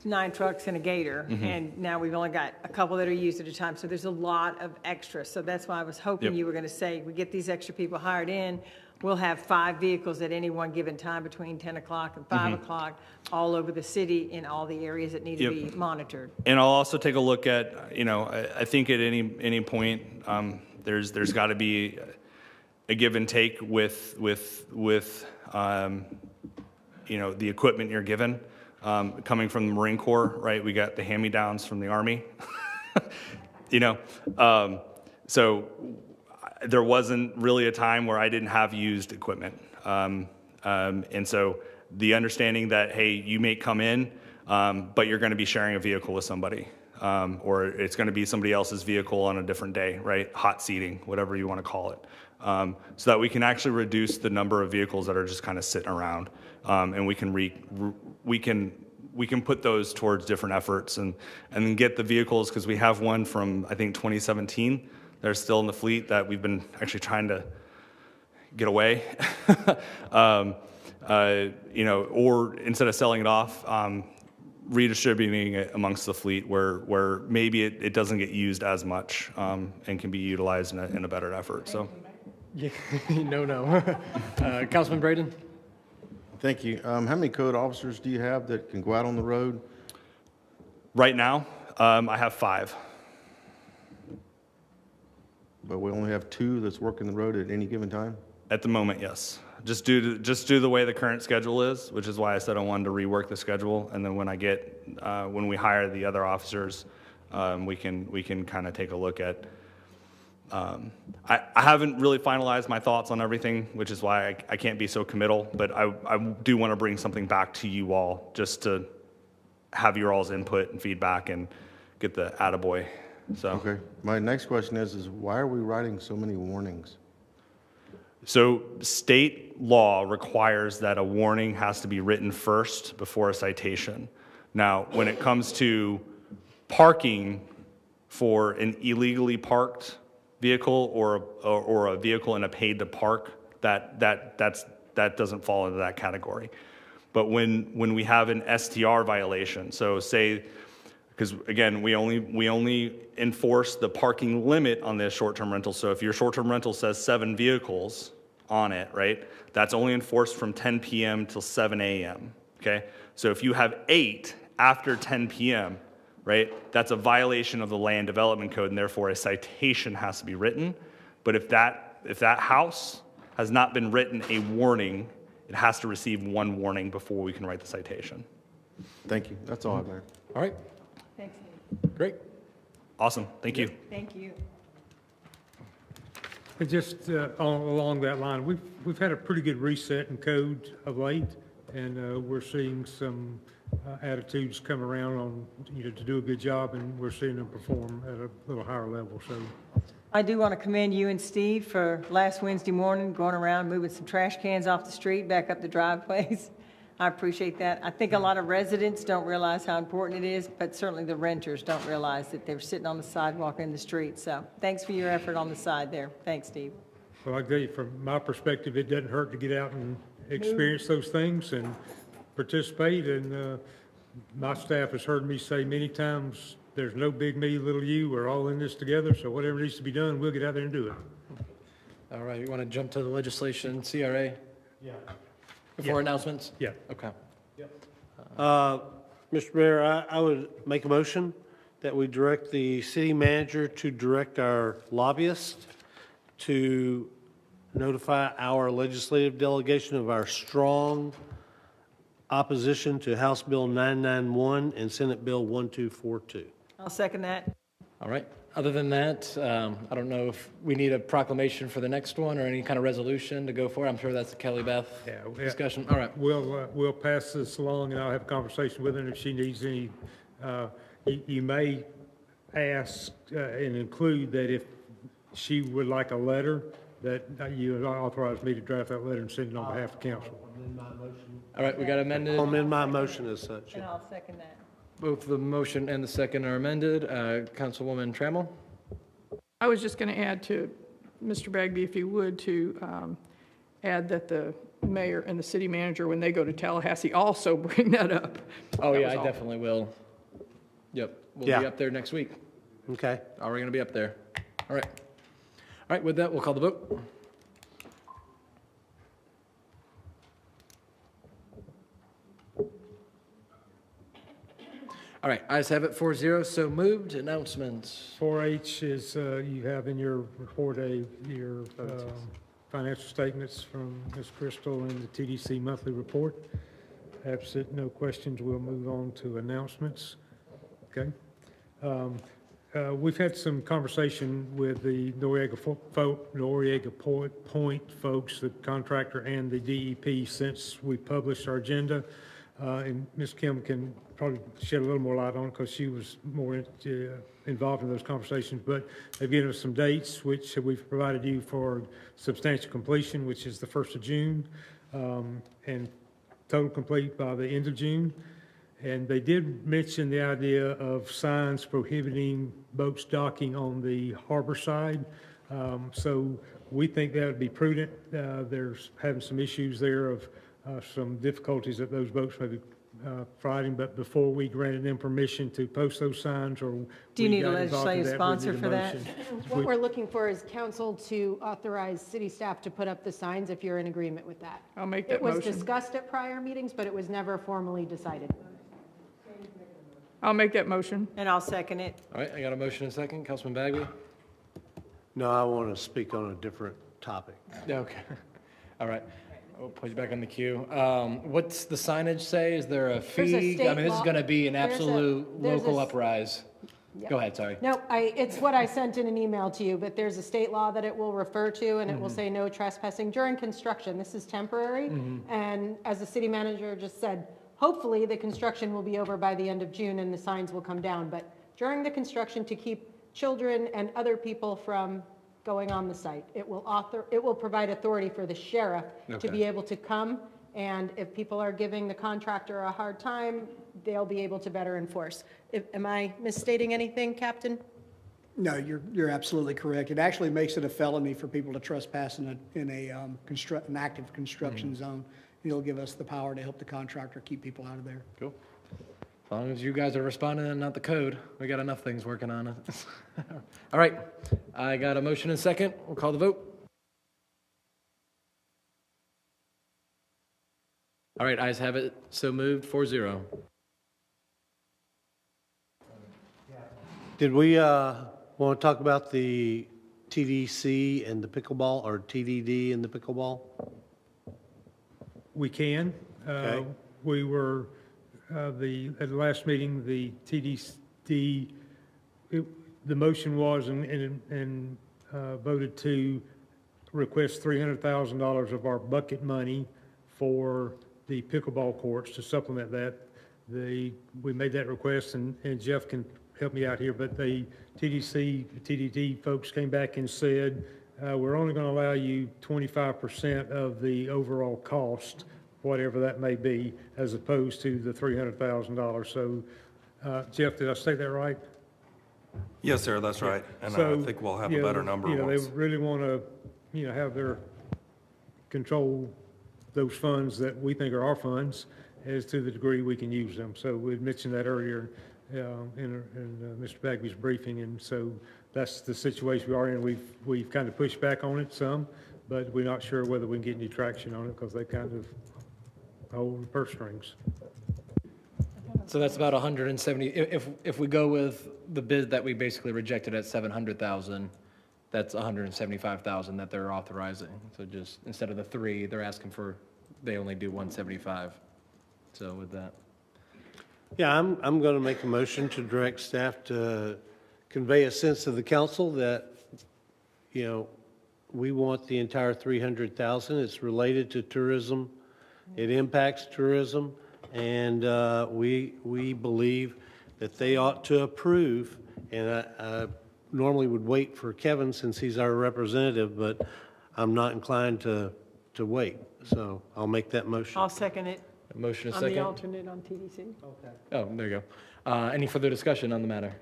9 trucks and a gator, and now we've only got a couple that are used at a time, so there's a lot of extra. So that's why I was hoping you were going to say, we get these extra people hired in, we'll have 5 vehicles at any one given time between 10 o'clock and 5 o'clock all over the city in all the areas that need to be monitored. And I'll also take a look at, I think at any point, there's got to be a give and take with the equipment you're given. Coming from the Marine Corps, right? We got the hand-me-downs from the Army, so there wasn't really a time where I didn't have used equipment. And so the understanding that, hey, you may come in, but you're going to be sharing a vehicle with somebody, or it's going to be somebody else's vehicle on a different day, right? Hot seating, whatever you want to call it. So that we can actually reduce the number of vehicles that are just kind of sitting around, and we can put those towards different efforts and then get the vehicles, because we have one from I think 2017 that are still in the fleet that we've been actually trying to get away, or instead of selling it off, redistributing it amongst the fleet where maybe it doesn't get used as much and can be utilized in a better effort. So. Yeah, no. Councilman Braden? Thank you. How many code officers do you have that can go out on the road? Right now, I have 5. But we only have 2 that's working the road at any given time? At the moment, yes. Just due to the way the current schedule is, which is why I said I wanted to rework the schedule. And then when we hire the other officers, we can kind of take a look at. I haven't really finalized my thoughts on everything, which is why I can't be so committal, but I do want to bring something back to you all just to have your all's input and feedback and get the attaboy. So. Okay. My next question is why are we writing so many warnings? So state law requires that a warning has to be written first before a citation. Now, when it comes to parking for an illegally parked vehicle or a vehicle in a paid to park, that doesn't fall into that category. But when we have an STR violation, so say, because again, we only enforce the parking limit on this short-term rental. So if your short-term rental says 7 vehicles on it, right, that's only enforced from 10 p.m. till 7 a.m., okay? So if you have 8 after 10 p.m., right, that's a violation of the Land Development Code, and therefore a citation has to be written. But if that house has not been written a warning, it has to receive 1 warning before we can write the citation. Thank you. That's all I have, Mayor. All right, Thanks. great. Awesome, thank you. Thank you. And just along that line, we've had a pretty good reset in code of late, and we're seeing some attitudes come around on, to do a good job, and we're seeing them perform at a little higher level. So I do want to commend you and Steve for last Wednesday morning going around moving some trash cans off the street, back up the driveways. I appreciate that. I think a lot of residents don't realize how important it is, but certainly the renters don't realize that they're sitting on the sidewalk in the street. So thanks for your effort on the side there. Thanks, Steve. well, I tell you, from my perspective, it doesn't hurt to get out and experience those things and participate. And my staff has heard me say many times, there's no big me, little you. We're all in this together. So whatever needs to be done, we'll get out there and do it. All right, you want to jump to the legislation, CRA? Yeah. Before announcements? Yeah. Okay. Mr. Mayor, I would make a motion that we direct the city manager to direct our lobbyist to notify our legislative delegation of our strong opposition to House Bill 991 and Senate Bill 1242. I'll second that. All right. Other than that, I don't know if we need a proclamation for the next one or any kind of resolution to go for. I'm sure that's a Kelly Beth discussion. All right. We'll pass this along, and I'll have a conversation with her if she needs any. You may ask and include that if she would like a letter, that you authorize me to draft that letter and send it on behalf of council. All right, we got amended. I'll amend my motion as such. And I'll second that. Both the motion and the second are amended. Councilwoman Trammell? I was just going to add to Mr. Bagby, if you would, to add that the mayor and the city manager, when they go to Tallahassee, also bring that up. Oh, That yeah, was I all. definitely will. Yep, we'll Yeah. be up there next week. Okay. Already going to be up there. All right. All right, with that, we'll call the vote. All right, ayes have it, 4-0, so moved. Announcements. 4H is, you have in your report your financial statements from Ms. Crystal and the TDC monthly report. Absent no questions, we'll move on to announcements. Okay. We've had some conversation with the Noriega Point folks, the contractor and the DEP, since we published our agenda. And Ms. Kim can probably shed a little more light on it because she was more involved in those conversations. But they've given us some dates, which we've provided you for substantial completion, which is the 1st of June, and total complete by the end of June. And they did mention the idea of signs prohibiting boats docking on the harbor side. So we think that would be prudent. There's having some issues there of some difficulties that those boats may be providing, but before we granted them permission to post those signs, or Do you we need a got involved in legislative that, we sponsor need a for that? motion. What we're looking for is council to authorize city staff to put up the signs if you're in agreement with that. I'll make that It was motion. discussed at prior meetings, but it was never formally decided. I'll make that motion. And I'll second it. All right, I got a motion and a second. Councilman Bagby? No, I want to speak on a different topic. Yeah, okay. All right. We'll put you back on the queue. What's the signage say? Is there a There's a fee? I state mean, this is law- going to be an there's a- absolute there's a local s- uprise. Yep. Go ahead, sorry. No, it's what I sent in an email to you, but there's a state law that it will refer to, and it will say no trespassing during construction. This is temporary, and as the city manager just said, hopefully the construction will be over by the end of June and the signs will come down. But during the construction, to keep children and other people from going on the site, it will provide authority for the sheriff to Okay. be able to come, and if people are giving the contractor a hard time, they'll be able to better enforce. Am I misstating anything, Captain? No, you're absolutely correct. It actually makes it a felony for people to trespass in an active construction zone. It'll give us the power to help the contractor keep people out of there. Cool. As long as you guys are responding and not the code, we got enough things working on it. All right, I got a motion and second. We'll call the vote. All right, ayes have it. So moved, 4-0. Did we want to talk about the TDC and the pickleball, or TDD and the pickleball? We can. Okay. We were, at the last meeting, the TDC, the motion was and voted to request $300,000 of our bucket money for the pickleball courts to supplement that. We made that request, and Jeff can help me out here, but the TDD folks came back and said, we're only going to allow you 25% of the overall cost, whatever that may be, as opposed to the $300,000. So, Jeff, did I say that right? Yes, sir, that's right. And So, I think we'll have a better number They once. really want to, have their control those funds that we think are our funds as to the degree we can use them. So we mentioned that earlier in Mr. Bagby's briefing, and so that's the situation we are in. We've kind of pushed back on it some, but we're not sure whether we can get any traction on it because they kind of hold the purse strings. So that's about 170. If we go with the bid that we basically rejected at 700,000, that's 175,000 that they're authorizing. So just instead of the 3, they're asking for, they only do 175. So with that. Yeah, I'm going to make a motion to direct staff to convey a sense to the council that, we want the entire 300,000. It's related to tourism. It impacts tourism, and we believe that they ought to approve. And I normally would wait for Kevin since he's our representative, but I'm not inclined to wait. So I'll make that motion. I'll second it. A motion and I'm second. the alternate on TDC. Okay. Oh, there you go. Any further discussion on the matter?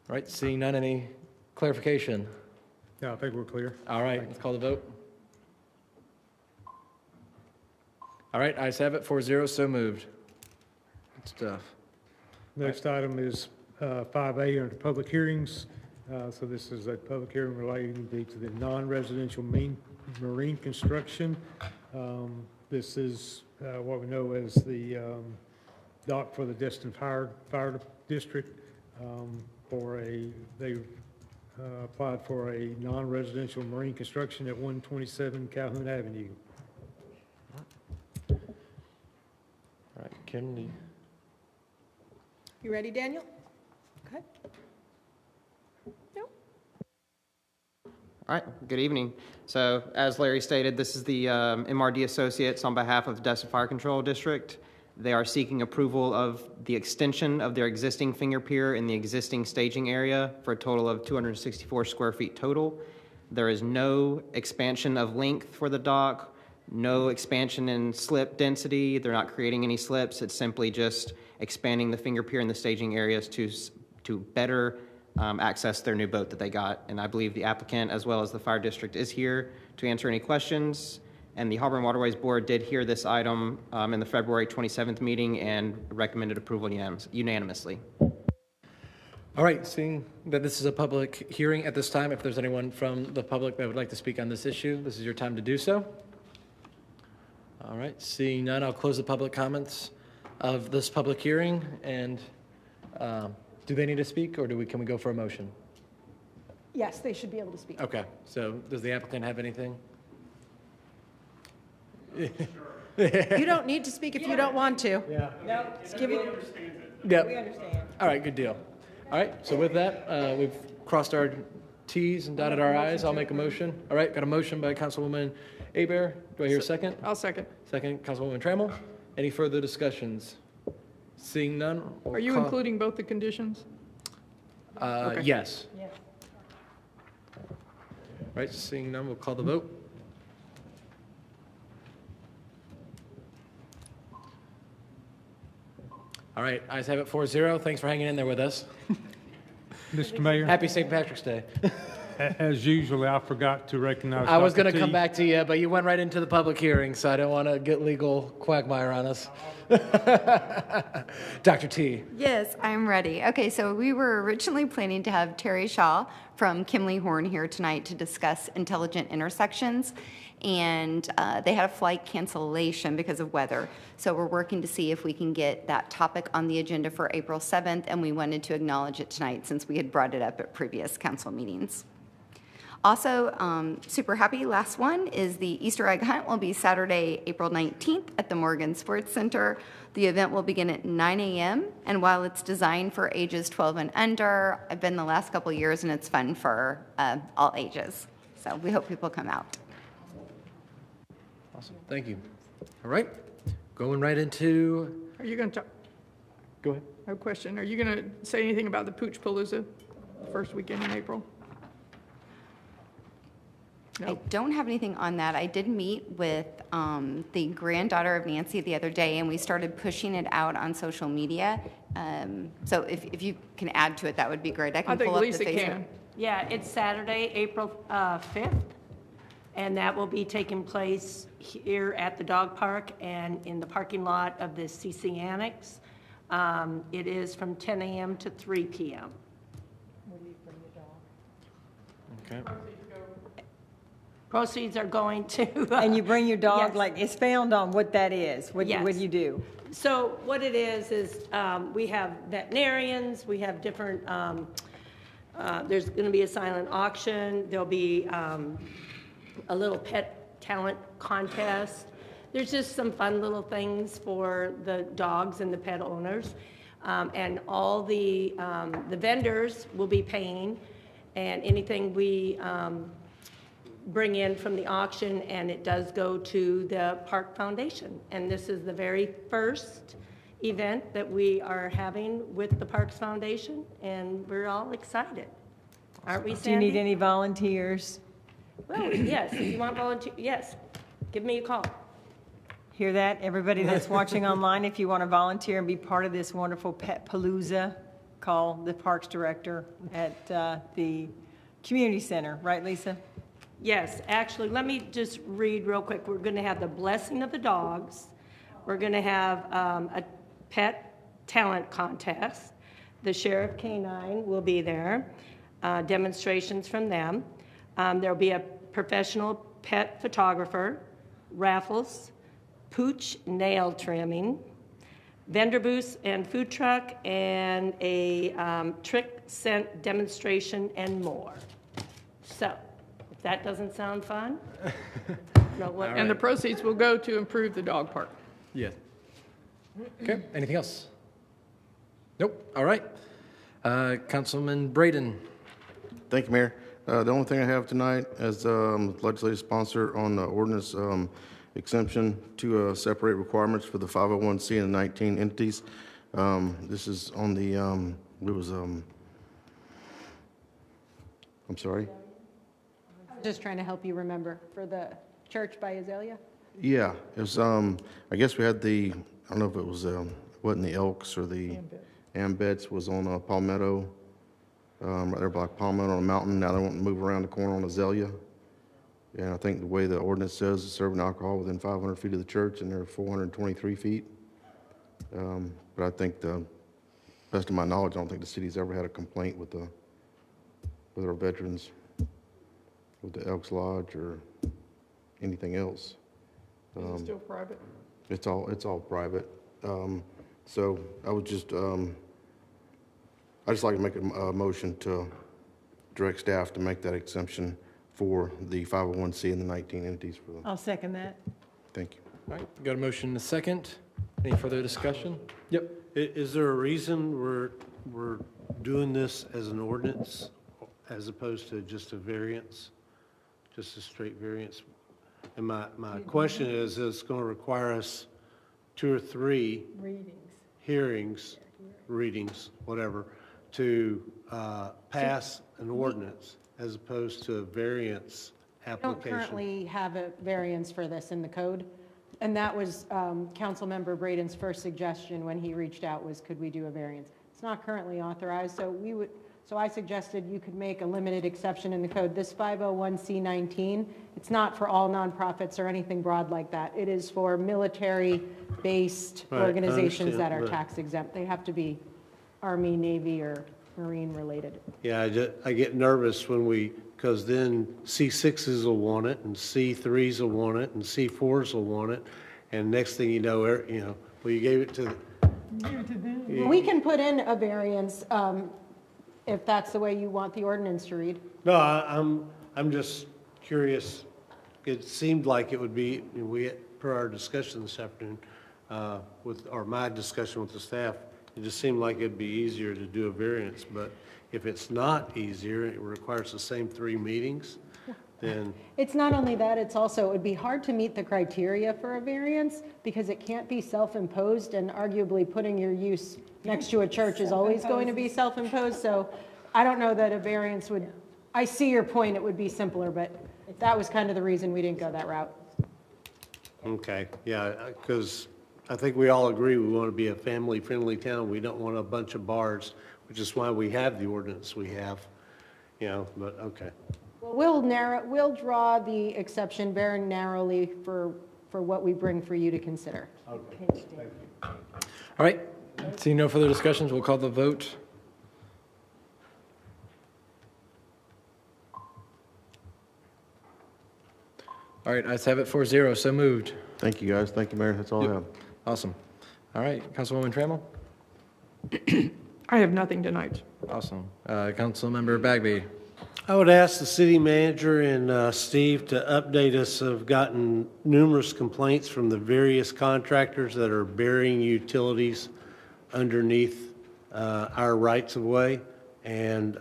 All right, seeing none, any clarification? Yeah, I think we're clear. All right, let's call the vote. All right, ayes have it, 4-0, so moved. Good stuff. Next item is 5A under public hearings. So this is a public hearing relating to the non-residential marine construction. This is what we know as the dock for the Destin Fire District. They applied for a non-residential marine construction at 127 Calhoun Avenue. All right, Kim. You ready, Daniel? Okay. All right, good evening. So as Larry stated, this is the MRD Associates on behalf of the Destin Fire Control District. They are seeking approval of the extension of their existing finger pier in the existing staging area for a total of 264 square feet total. There is no expansion of length for the dock, no expansion in slip density. They're not creating any slips. It's simply just expanding the finger pier in the staging areas to better access their new boat that they got. And I believe the applicant as well as the fire district is here to answer any questions. And the Harbor and Waterways Board did hear this item in the February 27th meeting and recommended approval unanimously. All right, seeing that this is a public hearing at this time, if there's anyone from the public that would like to speak on this issue, this is your time to do so. All right, seeing none, I'll close the public comments of this public hearing. And do they need to speak, or can we go for a motion? Yes, they should be able to speak. Okay, so does the applicant have anything? You don't need to speak if you don't want to. Yeah. No, Just give it. Yep. we understand. All right, good deal. All right, so with that, we've crossed our Ts and dotted our Is. I'll make a motion. All right, got a motion by Councilwoman Hebert. Do I hear a second? I'll second. Second, Councilwoman Trammell. Any further discussions? Seeing none. we'll Are you call- including both the conditions? Okay. Yes. Yes. All right, seeing none, we'll call the vote. All right, ayes have it, 4-0. Thanks for hanging in there with us. Mr. Mayor, Happy St. Patrick's Day. as usual, I forgot to recognize I was Dr. going to come T. back to you, but you went right into the public hearing, so I didn't want to get legal quagmire on us. Dr. T. Yes, I'm ready. Okay, so we were originally planning to have Terry Shaw from Kimley Horn here tonight to discuss intelligent intersections, and they had a flight cancellation because of weather. So we're working to see if we can get that topic on the agenda for April 7th, and we wanted to acknowledge it tonight since we had brought it up at previous council meetings. Also, super happy, last one is the Easter egg hunt will be Saturday, April 19th at the Morgan Sports Center. The event will begin at 9 a.m. and while it's designed for ages 12 and under, I've been the last couple of years and it's fun for all ages. So we hope people come out. Awesome. Thank you. All right. Going right into. Are you going to talk? Go ahead. I have a question. Are you going to say anything about the Pooch Palooza, first weekend in April? No. I don't have anything on that. I did meet with the granddaughter of Nancy the other day, and we started pushing it out on social media. So if you can add to it, that would be great. I can think pull up the Lisa Facebook. can. Yeah, it's Saturday, April 5th, and that will be taking place here at the dog park and in the parking lot of the CC Annex. It is from 10 a.m. to 3 p.m. Okay. Proceeds are going to. And you bring your dog, Yes. like, expound on what that is. What do Yes. you do? So what it is we have veterinarians, we have different, there's going to be a silent auction, there'll be a little pet talent contest. There's just some fun little things for the dogs and the pet owners. And all the vendors will be paying, and anything we bring in from the auction, and it does go to the Park Foundation. And this is the very first event that we are having with the Parks Foundation, and we're all excited. Aren't we, Do you need Sandy? any volunteers? Well, yes, if you want volunteer, yes, give me a call. Hear that? Everybody that's watching online, if you want to volunteer and be part of this wonderful Pet Palooza, call the Parks Director at the Community Center. Right, Lisa? Yes, actually, let me just read real quick. We're going to have the blessing of the dogs. We're going to have a pet talent contest. The Sheriff Canine will be there, demonstrations from them. There'll be a professional pet photographer, raffles, pooch nail trimming, vendor booths and food truck, and a trick scent demonstration, and more. So, if that doesn't sound fun, no, what? And the proceeds will go to improve the dog park. Yeah. Okay. Anything else? Nope. All right. Councilman Braden. Thank you, Mayor. The only thing I have tonight as legislative sponsor on the ordinance exemption to separate requirements for the 501c and 19 entities. This is on the, I'm sorry? Just trying to help you remember for the church by Azalea. Yeah, it was, I guess we had the, I don't know if it was, wasn't the Elks or the Ambets was on Palmetto, right there by Palmetto on a mountain. Now they want to move around the corner on Azalea. And I think the way the ordinance says is serving alcohol within 500 feet of the church, and they're 423 feet. But I think best of my knowledge, I don't think the city's ever had a complaint with our veterans, with the Elks Lodge or anything else. Is it still private? It's all private. So I would just, I just like to make a motion to direct staff to make that exemption for the 501c and the 19 entities for them. I'll second that. Thank you. All right. Got a motion and a second. Any further discussion? Yep. Is there a reason we're doing this as an ordinance as opposed to just a variance, just a straight variance? And my question is it's going to require us 2 or 3 hearings, readings, whatever, to pass an ordinance as opposed to a variance We don't application? currently have a variance for this in the code. And that was Councilmember Braden's first suggestion when he reached out was, could we do a variance? It's not currently authorized, so So I suggested you could make a limited exception in the code. This 501c19, it's not for all nonprofits or anything broad like that. It is for military-based Right, I organizations that understand, are but- tax exempt. They have to be Army, Navy, or Marine related. Yeah, I get nervous when because then C6s will want it, and C3s will want it, and C4s will want it, and next thing you know, well, you gave it to. We can put in a variance if that's the way you want the ordinance to read. No, I'm just curious. It seemed like it would be, per our discussion this afternoon, my discussion with the staff, it just seemed like it'd be easier to do a variance, but if it's not easier, it requires the same 3 meetings, then, It's not only that, it's also, it would be hard to meet the criteria for a variance because it can't be self-imposed, and arguably putting your use next to a church is always going to be self-imposed. So I don't know that a variance would, I see your point, it would be simpler, but that was kind of the reason we didn't go that route. okay, yeah, because I think we all agree we want to be a family-friendly town. We don't want a bunch of bars, which is why we have the ordinance we have, but okay. Well, we'll draw the exception very narrowly for what we bring for you to consider. Okay. All right, seeing no further discussions, we'll call the vote. All right, ayes have it 4-0, so moved. Thank you, guys. Thank you, Mayor. That's all I have. Awesome. All right, Councilwoman Trammell? I have nothing tonight. Awesome. Councilmember Bagby? I would ask the city manager and Steve to update us. I've gotten numerous complaints from the various contractors that are burying utilities underneath our rights of way, and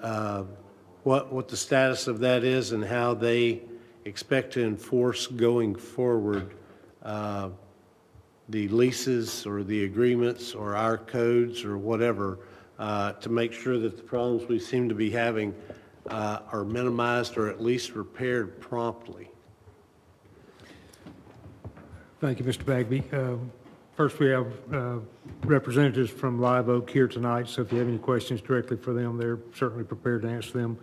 what the status of that is and how they expect to enforce going forward the leases or the agreements or our codes or whatever to make sure that the problems we seem to be having are minimized or at least repaired promptly. Thank you, Mr. Bagby. First, we have representatives from Live Oak here tonight, so if you have any questions directly for them, they're certainly prepared to answer them.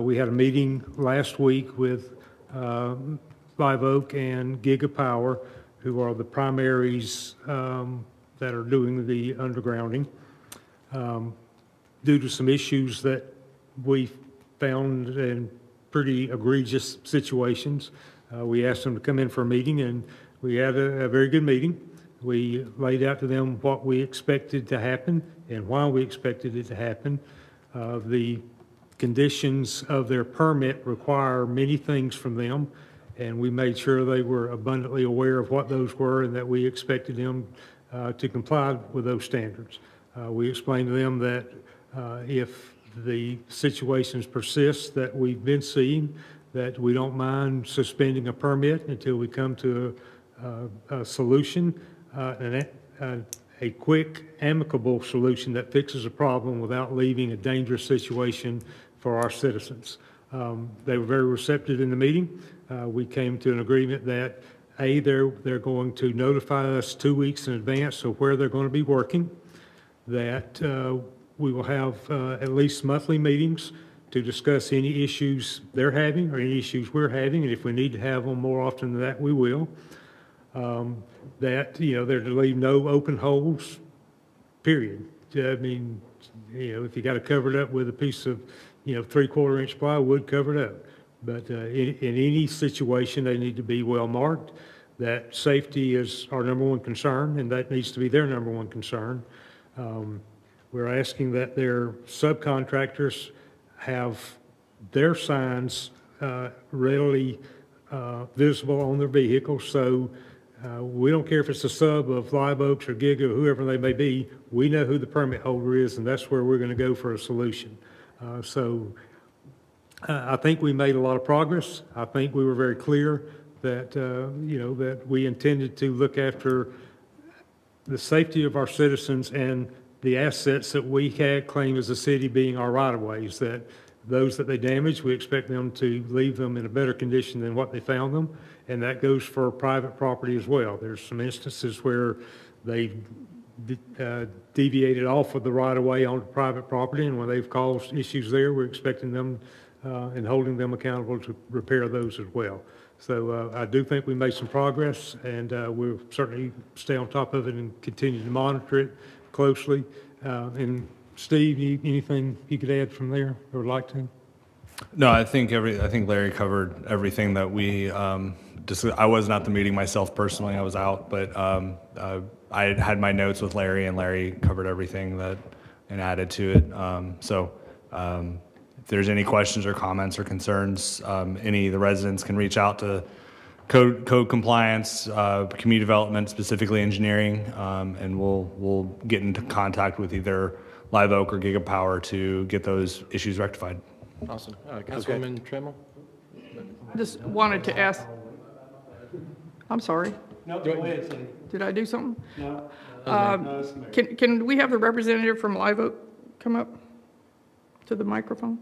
We had a meeting last week with Live Oak and Gigapower, who are the primaries that are doing the undergrounding. Due to some issues that we found in pretty egregious situations, we asked them to come in for a meeting, and we had a very good meeting. We laid out to them what we expected to happen and why we expected it to happen. The conditions of their permit require many things from them, and we made sure they were abundantly aware of what those were and that we expected them to comply with those standards. We explained to them that if the situations persist that we've been seeing, that we don't mind suspending a permit until we come to a solution, a quick, amicable solution that fixes a problem without leaving a dangerous situation for our citizens. They were very receptive in the meeting. We came to an agreement that, A, they're going to notify us 2 weeks in advance of where they're going to be working, that we will have at least monthly meetings to discuss any issues they're having or any issues we're having, and if we need to have them more often than that, we will. That, they're to leave no open holes, period. I mean, if you got to cover it up with a piece of, 3/4 inch plywood, cover it up. But in any situation, they need to be well marked. That safety is our number one concern, and that needs to be their number one concern. We're asking that their subcontractors have their signs readily visible on their vehicles, so we don't care if it's a sub of Live Oaks or Giga, or whoever they may be, we know who the permit holder is, and that's where we're going to go for a solution. I think we made a lot of progress. I think we were very clear that, that we intended to look after the safety of our citizens and the assets that we had claimed as a city being our right-of-ways, that those that they damage, we expect them to leave them in a better condition than what they found them, and that goes for private property as well. There's some instances where they deviated off of the right-of-way onto private property, and when they've caused issues there, we're expecting them and holding them accountable to repair those as well. So I do think we made some progress, and we'll certainly stay on top of it and continue to monitor it closely. And Steve, anything you could add from there or would like to? No, I think Larry covered everything that we I wasn't at the meeting myself personally. I was out, but I had my notes with Larry, and Larry covered everything and added to it. If there's any questions or comments or concerns, any of the residents can reach out to code compliance, community development, specifically engineering, and we'll get into contact with either Live Oak or Gigapower to get those issues rectified. Awesome. Councilwoman Trammell? Just wanted to ask, I'm sorry. No, go ahead, Cindy. Did I do something? No. Can we have the representative from Live Oak come up to the microphone?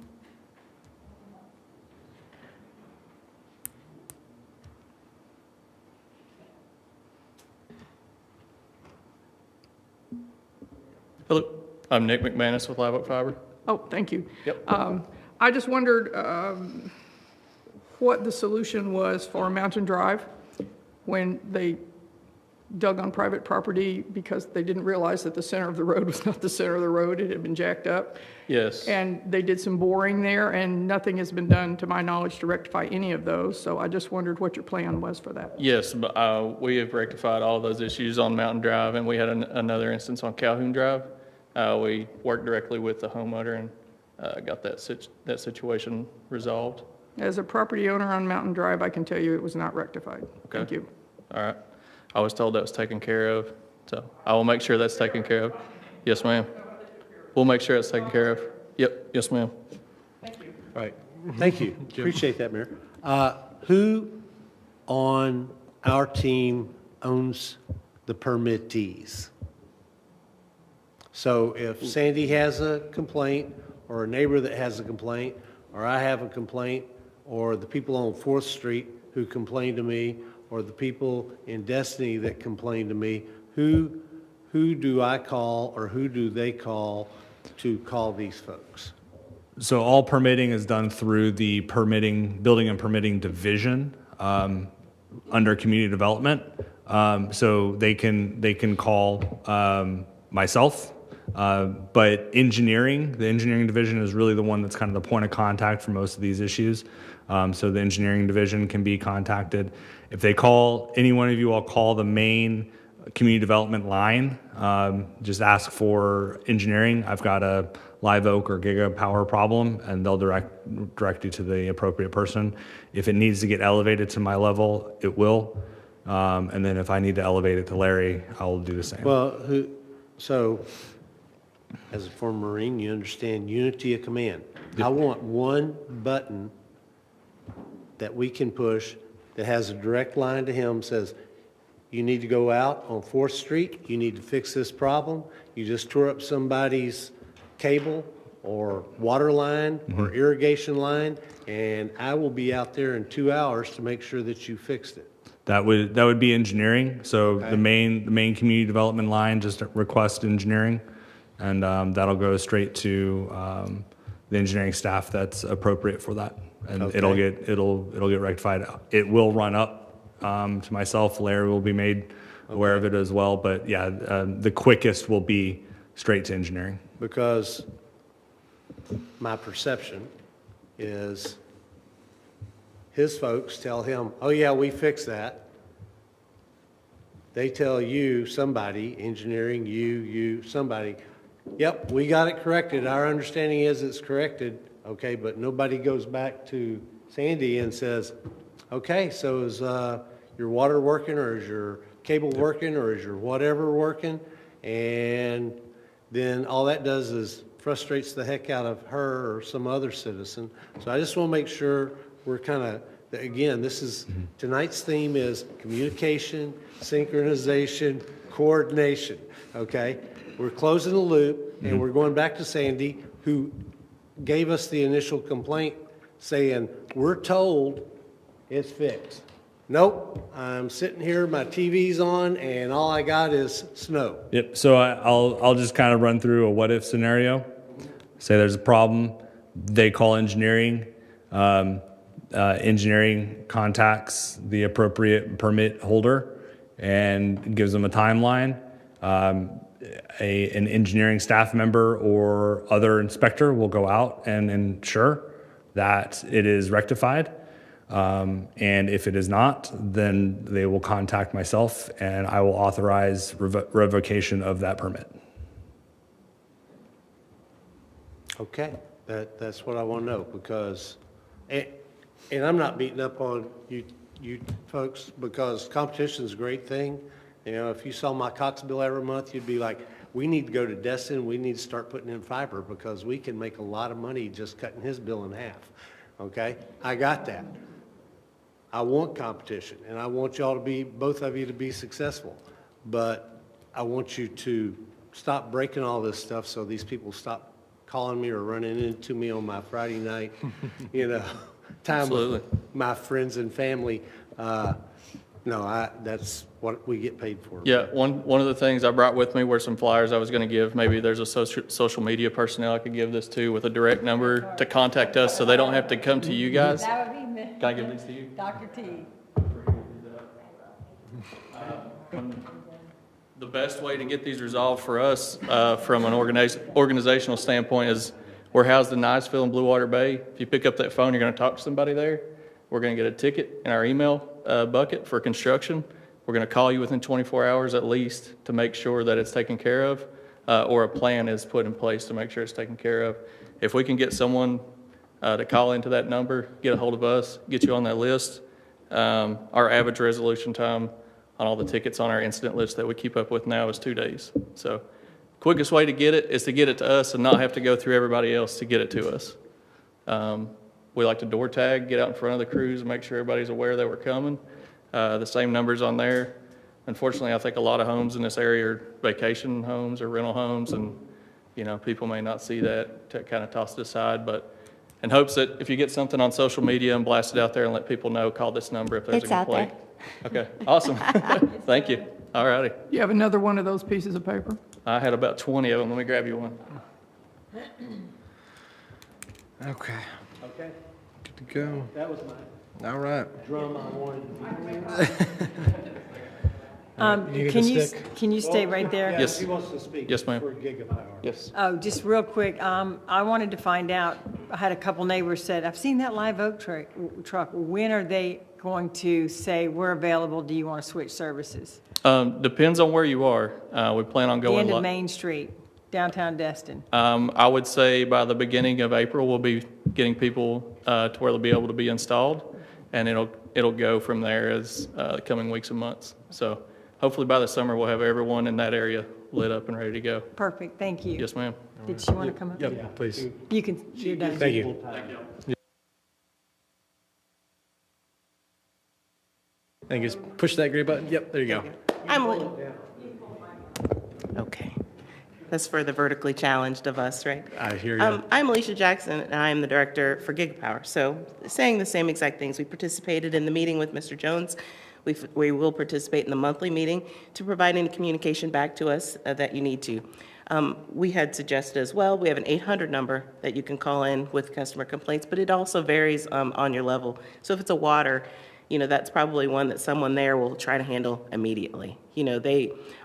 Hello, I'm Nick McManus with Live Oak Fiber. Oh, thank you. Yep. I just wondered what the solution was for Mountain Drive when they dug on private property because they didn't realize that the center of the road was not the center of the road. It had been jacked up. Yes. And they did some boring there, and nothing has been done, to my knowledge, to rectify any of those. So I just wondered what your plan was for that. Yes, but we have rectified all those issues on Mountain Drive, and we had another instance on Calhoun Drive. We worked directly with the homeowner and got that situation resolved. As a property owner on Mountain Drive, I can tell you it was not rectified. Okay. Thank you. All right. I was told that was taken care of, so I will make sure that's taken care of. Yes, ma'am. We'll make sure it's taken care of. Yep. Yes, ma'am. All right. Thank you. Appreciate that, Mayor. Who on our team owns the permittees? So if Sandy has a complaint, or a neighbor that has a complaint, or I have a complaint, or the people on 4th Street who complain to me, or the people in Destiny that complain to me, who do I call, or who do they call to call these folks? So all permitting is done through the building and permitting division under community development. So they can call myself, but the engineering division is really the one that's kind of the point of contact for most of these issues. So the engineering division can be contacted. If they call, any one of you all call the main community development line, just ask for engineering. I've got a Live Oak or Gigapower problem, and they'll direct you to the appropriate person. If it needs to get elevated to my level, it will. And then if I need to elevate it to Larry, I'll do the same. Well, so as a former Marine, you understand unity of command. I want one button that we can push that has a direct line to him, says, you need to go out on 4th Street, you need to fix this problem, you just tore up somebody's cable or water line or irrigation line, and I will be out there in 2 hours to make sure that you fixed it. That would be engineering. So the main community development line just request engineering, and that'll go straight to the engineering staff that's appropriate for that, and it'll get rectified. It will run up to myself. Larry will be made aware of it as well. But yeah, the quickest will be straight to engineering. Because my perception is his folks tell him, oh yeah, we fixed that. They tell you, somebody, engineering, somebody, yep, we got it corrected. Our understanding is it's corrected. Okay, but nobody goes back to Sandy and says, okay, so is your water working, or is your cable working, or is your whatever working? And then all that does is frustrates the heck out of her or some other citizen. So I just want to make sure we're kind of, again, tonight's theme is communication, synchronization, coordination, okay? We're closing the loop, and we're going back to Sandy, who gave us the initial complaint saying, we're told it's fixed. Nope, I'm sitting here, my TV's on, and all I got is snow. Yep. So I'll just kind of run through a what if scenario. Say there's a problem, they call engineering. Engineering contacts the appropriate permit holder and gives them a timeline. An engineering staff member or other inspector will go out and ensure that it is rectified. And if it is not, then they will contact myself and I will authorize revocation of that permit. Okay, that's what I want to know, because, and I'm not beating up on you folks, because competition's a great thing. You know, if you saw my Cox bill every month, you'd be like, we need to go to Destin, we need to start putting in fiber, because we can make a lot of money just cutting his bill in half, okay? I got that. I want competition, and I want y'all to be, both of you to be successful, but I want you to stop breaking all this stuff so these people stop calling me or running into me on my Friday night, you know, time with my friends and family. No, that's what we get paid for. Yeah, one of the things I brought with me were some flyers I was going to give. Maybe there's a social media personnel I could give this to with a direct number to contact us so they don't have to come to you guys. That would be me. Can I give these to you? Dr. T. The best way to get these resolved for us from an organizational standpoint is we're housed in Niceville and Blue Water Bay. If you pick up that phone, you're going to talk to somebody there. We're going to get a ticket in our email bucket for construction. We're going to call you within 24 hours at least to make sure that it's taken care of, or a plan is put in place to make sure it's taken care of. If we can get someone to call into that number, get a hold of us, get you on that list, our average resolution time on all the tickets on our incident list that we keep up with now is 2 days. So quickest way to get it is to get it to us and not have to go through everybody else to get it to us. We like to door tag, get out in front of the crews and make sure everybody's aware that we're coming. The same numbers on there. Unfortunately, I think a lot of homes in this area are vacation homes or rental homes, and you know, people may not see that, to kind of toss it aside, but in hopes that if you get something on social media and blast it out there and let people know, call this number if there's a complaint. Okay, awesome. Thank you. All righty. You have another one of those pieces of paper? I had about 20 of them. Let me grab you one. Okay. Okay, Good to go. that was my All right. drum I wanted. You get Can the you, stick? can you stay right there? Yes. He wants to speak. Yes, ma'am. For Gigapower. Yes. Oh, just real quick, I wanted to find out, I had a couple neighbors said, I've seen that Live Oak truck. When are they going to say, we're available, do you want to switch services? Depends on where you are. We plan on The going. end of Main Street, downtown Destin. I would say by the beginning of April, we'll be getting people to where they'll be able to be installed, and it'll go from there as the coming weeks and months. So hopefully by the summer, we'll have everyone in that area lit up and ready to go. Perfect, thank you. Yes, ma'am. Did she want to come up? Yep, please. You can, you're done. Thank you. I think just push that gray button. Yep, there you go. Okay. That's for the vertically challenged of us, right? I hear you. I'm Alicia Jackson, and I'm the director for Gigapower. So saying the same exact things, we participated in the meeting with Mr. Jones. We will participate in the monthly meeting to provide any communication back to us that you need to. We had suggested as well, we have an 800 number that you can call in with customer complaints, but it also varies on your level. So if it's a water, you know, that's probably one that someone there will try to handle immediately. You know,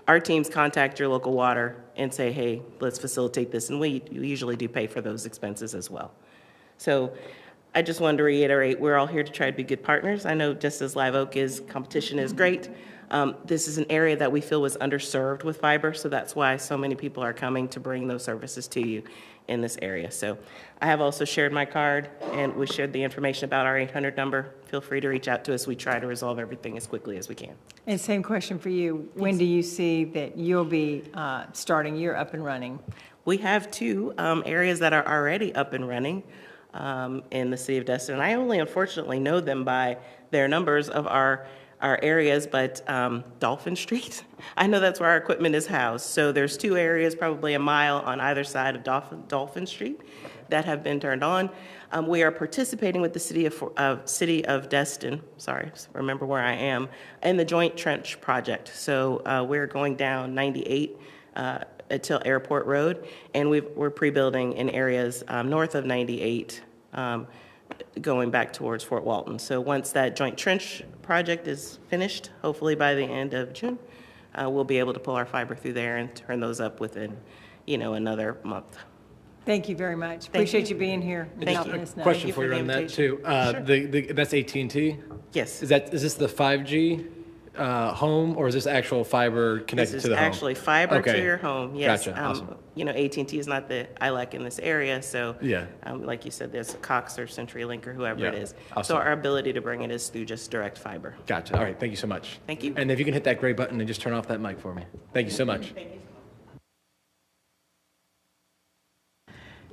our teams contact your local water and say, hey, let's facilitate this, and we usually do pay for those expenses as well. So I just wanted to reiterate, we're all here to try to be good partners. I know just as Live Oak is, competition is great. This is an area that we feel was underserved with fiber, so that's why so many people are coming to bring those services to you in this area. So I have also shared my card, and we shared the information about our 800 number. Feel free to reach out to us. We try to resolve everything as quickly as we can. And same question for you. When do you see that you'll be starting your up and running? We have two areas that are already up and running in the city of Destin. And I only unfortunately know them by their numbers of our our areas, but Dolphin Street, I know that's where our equipment is housed. So there's 2 areas, probably a mile on either side of Dolphin Street, that have been turned on. We are participating with the City of Destin, sorry, remember where I am, in the Joint Trench Project. So we're going down 98 until Airport Road, and we're pre-building in areas north of 98, going back towards Fort Walton. So once that Joint Trench Project is finished, hopefully by the end of June, we'll be able to pull our fiber through there and turn those up within, another month. Thank you very much. Appreciate you being here and helping us know. Question for you on that too. That's AT&T? Yes. Is this the 5G home, or is this actual fiber connected to the home? This is actually fiber to your home, yes. Gotcha, awesome. AT&T is not the ILEC in this area, so Yeah. like you said, there's Cox or CenturyLink or whoever Yeah, it is. awesome. So our ability to bring it is through just direct fiber. Gotcha. All right, thank you so much. Thank you. And if you can hit that gray button and just turn off that mic for me. Thank you so much. Thank you.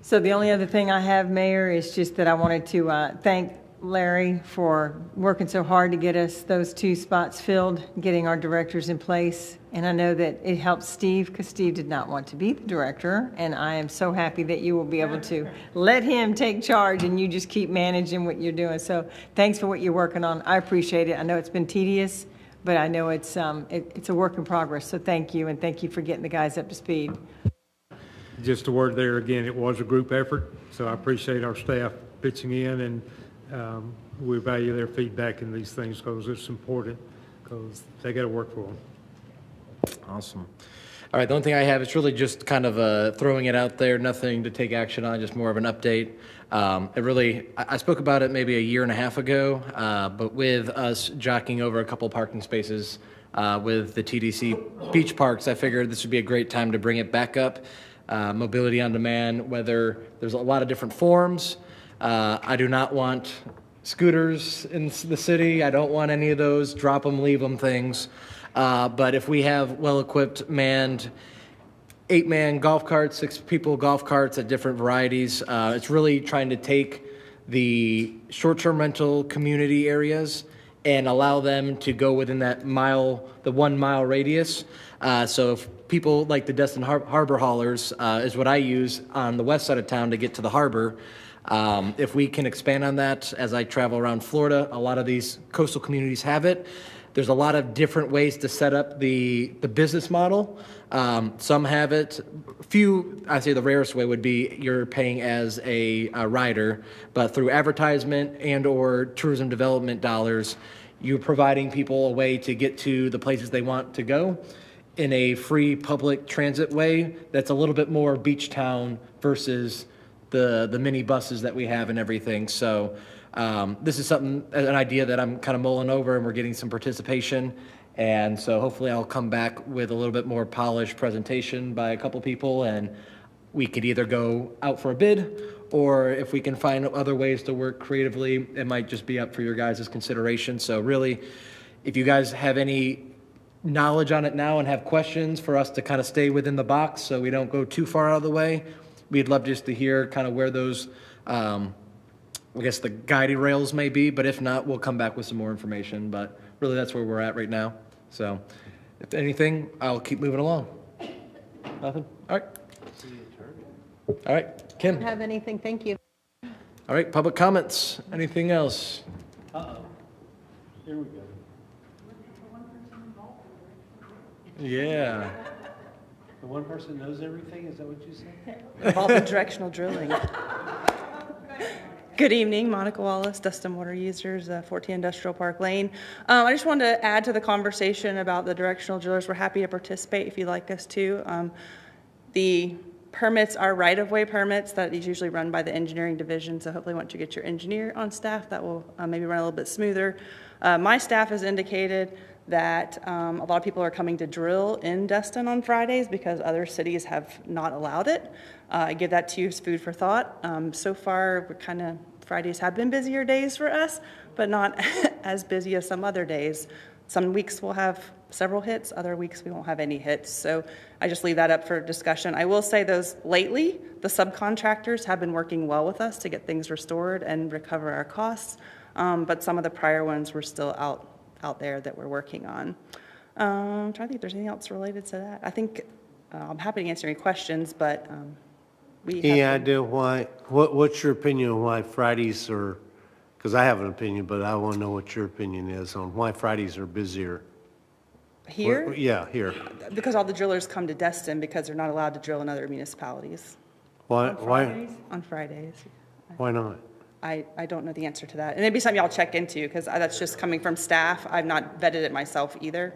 So the only other thing I have, Mayor, is just that I wanted to thank Larry for working so hard to get us those 2 spots filled, getting our directors in place. And I know that it helped Steve, because Steve did not want to be the director. And I am so happy that you will be able to let him take charge and you just keep managing what you're doing. So thanks for what you're working on. I appreciate it. I know it's been tedious, but I know it's a work in progress. So thank you, and thank you for getting the guys up to speed. Just a word there again, it was a group effort, so I appreciate our staff pitching in, and we value their feedback in these things because it's important, because they got to work for them. Awesome. All right, the only thing I have is really just kind of throwing it out there, nothing to take action on, just more of an update. I spoke about it maybe a year and a half ago, but with us jockeying over a couple parking spaces with the TDC beach parks, I figured this would be a great time to bring it back up. Mobility on demand, whether there's a lot of different forms. I do not want scooters in the city. I don't want any of those drop them, leave them things. But if we have well-equipped manned 8-man golf carts, 6-people golf carts at different varieties, it's really trying to take the short-term rental community areas and allow them to go within that the 1 mile radius. So if people like the Destin Harbor haulers is what I use on the west side of town to get to the harbor. If we can expand on that, as I travel around Florida, a lot of these coastal communities have it. There's a lot of different ways to set up the business model. Some have it. Few, I'd say the rarest way would be you're paying as a rider, but through advertisement and or tourism development dollars, you're providing people a way to get to the places they want to go in a free public transit way that's a little bit more beach town versus the mini buses that we have and everything. So this is an idea that I'm kind of mulling over, and we're getting some participation. And so hopefully I'll come back with a little bit more polished presentation by a couple people, and we could either go out for a bid, or if we can find other ways to work creatively, it might just be up for your guys' consideration. So really, if you guys have any knowledge on it now and have questions for us to kind of stay within the box so we don't go too far out of the way, we'd love just to hear kind of where those, I guess the guiding rails may be, but if not, we'll come back with some more information. But really, that's where we're at right now. So if anything, I'll keep moving along. Nothing? All right. All right, Kim. Don't have anything, thank you. All right, public comments. Anything else? Here we go. Yeah. The one person knows everything, is that what you said? Involving directional drilling. Good evening, Monica Wallace, Dustin Water Users, 14 Industrial Park Lane. I just wanted to add to the conversation about the directional drillers. We're happy to participate if you'd like us to. The permits are right-of-way permits that is usually run by the engineering division, so hopefully once you get your engineer on staff, that will maybe run a little bit smoother. My staff has indicated that a lot of people are coming to drill in Destin on Fridays because other cities have not allowed it. I give that to you as food for thought. So far, Fridays have been busier days for us, but not as busy as some other days. Some weeks we'll have several hits, other weeks we won't have any hits. So I just leave that up for discussion. I will say those lately, the subcontractors have been working well with us to get things restored and recover our costs, but some of the prior ones were still out out there that we're working on. I'm trying to think if there's anything else related to that. I think I'm happy to answer any questions, but we Any have idea why, what's your opinion on why Fridays are, because I have an opinion, but I want to know what your opinion is on why Fridays are busier. here, Yeah, here. because all the drillers come to Destin because they're not allowed to drill in other municipalities Why, on Fridays. why not? I don't know the answer to that. And it'd be something y'all check into, because that's just coming from staff. I've not vetted it myself either.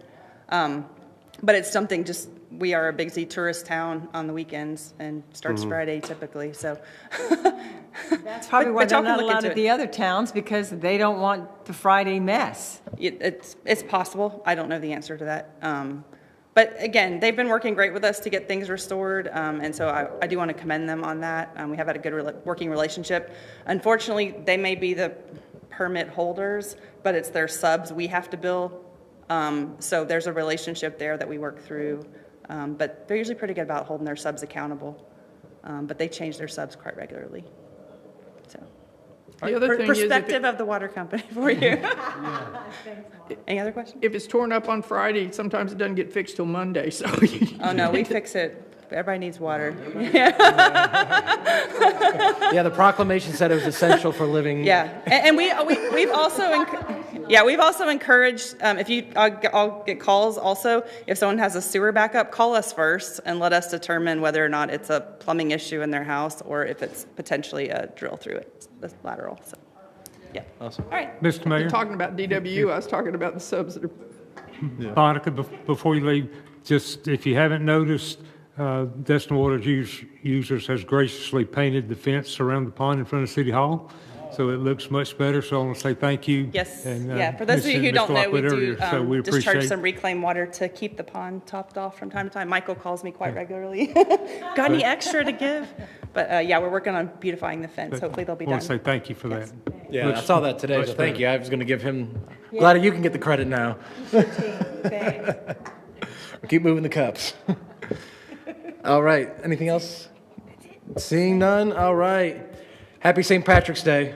But it's something just, we are a busy tourist town on the weekends and starts Friday typically, so. That's probably why but they're y'all can not look allowed into at it. the other towns, because they don't want the Friday mess. It's possible. I don't know the answer to that. But again, they've been working great with us to get things restored, and so I do want to commend them on that. We have had a good working relationship. Unfortunately, they may be the permit holders, but it's their subs we have to bill. So there's a relationship there that we work through. But they're usually pretty good about holding their subs accountable. But they change their subs quite regularly. So, The other thing is, if perspective of the water company for you. Any other questions? if it's torn up on Friday, sometimes it doesn't get fixed till Monday, so. Oh, no, we fix it. Everybody needs water. Yeah, the proclamation said it was essential for living. Yeah, and we've also, we've also encouraged, I'll get calls also, if someone has a sewer backup, call us first and let us determine whether or not it's a plumbing issue in their house or if it's potentially a drill through it, the lateral, so, yeah. Awesome. All right. Mr. Mayor? You're talking about DWU, I was talking about the subs that are. Monica, before you leave, just if you haven't noticed, Destin Water Users has graciously painted the fence around the pond in front of City Hall, so it looks much better, so I want to say thank you. Yes, And, yeah, for those of you who mentioned don't Mr. know, we Lockwood do earlier, so we discharge appreciate- some reclaimed water to keep the pond topped off from time to time. Michael calls me quite regularly. Got any extra to give? But yeah, we're working on beautifying the fence. Hopefully they'll be I want to done. say thank you for that. Yeah, I Looks saw that today, so much thank better. you. I was going to give him, glad you can get the credit now. Keep moving the cups. All right, anything else? Seeing none, all right. Happy St. Patrick's Day.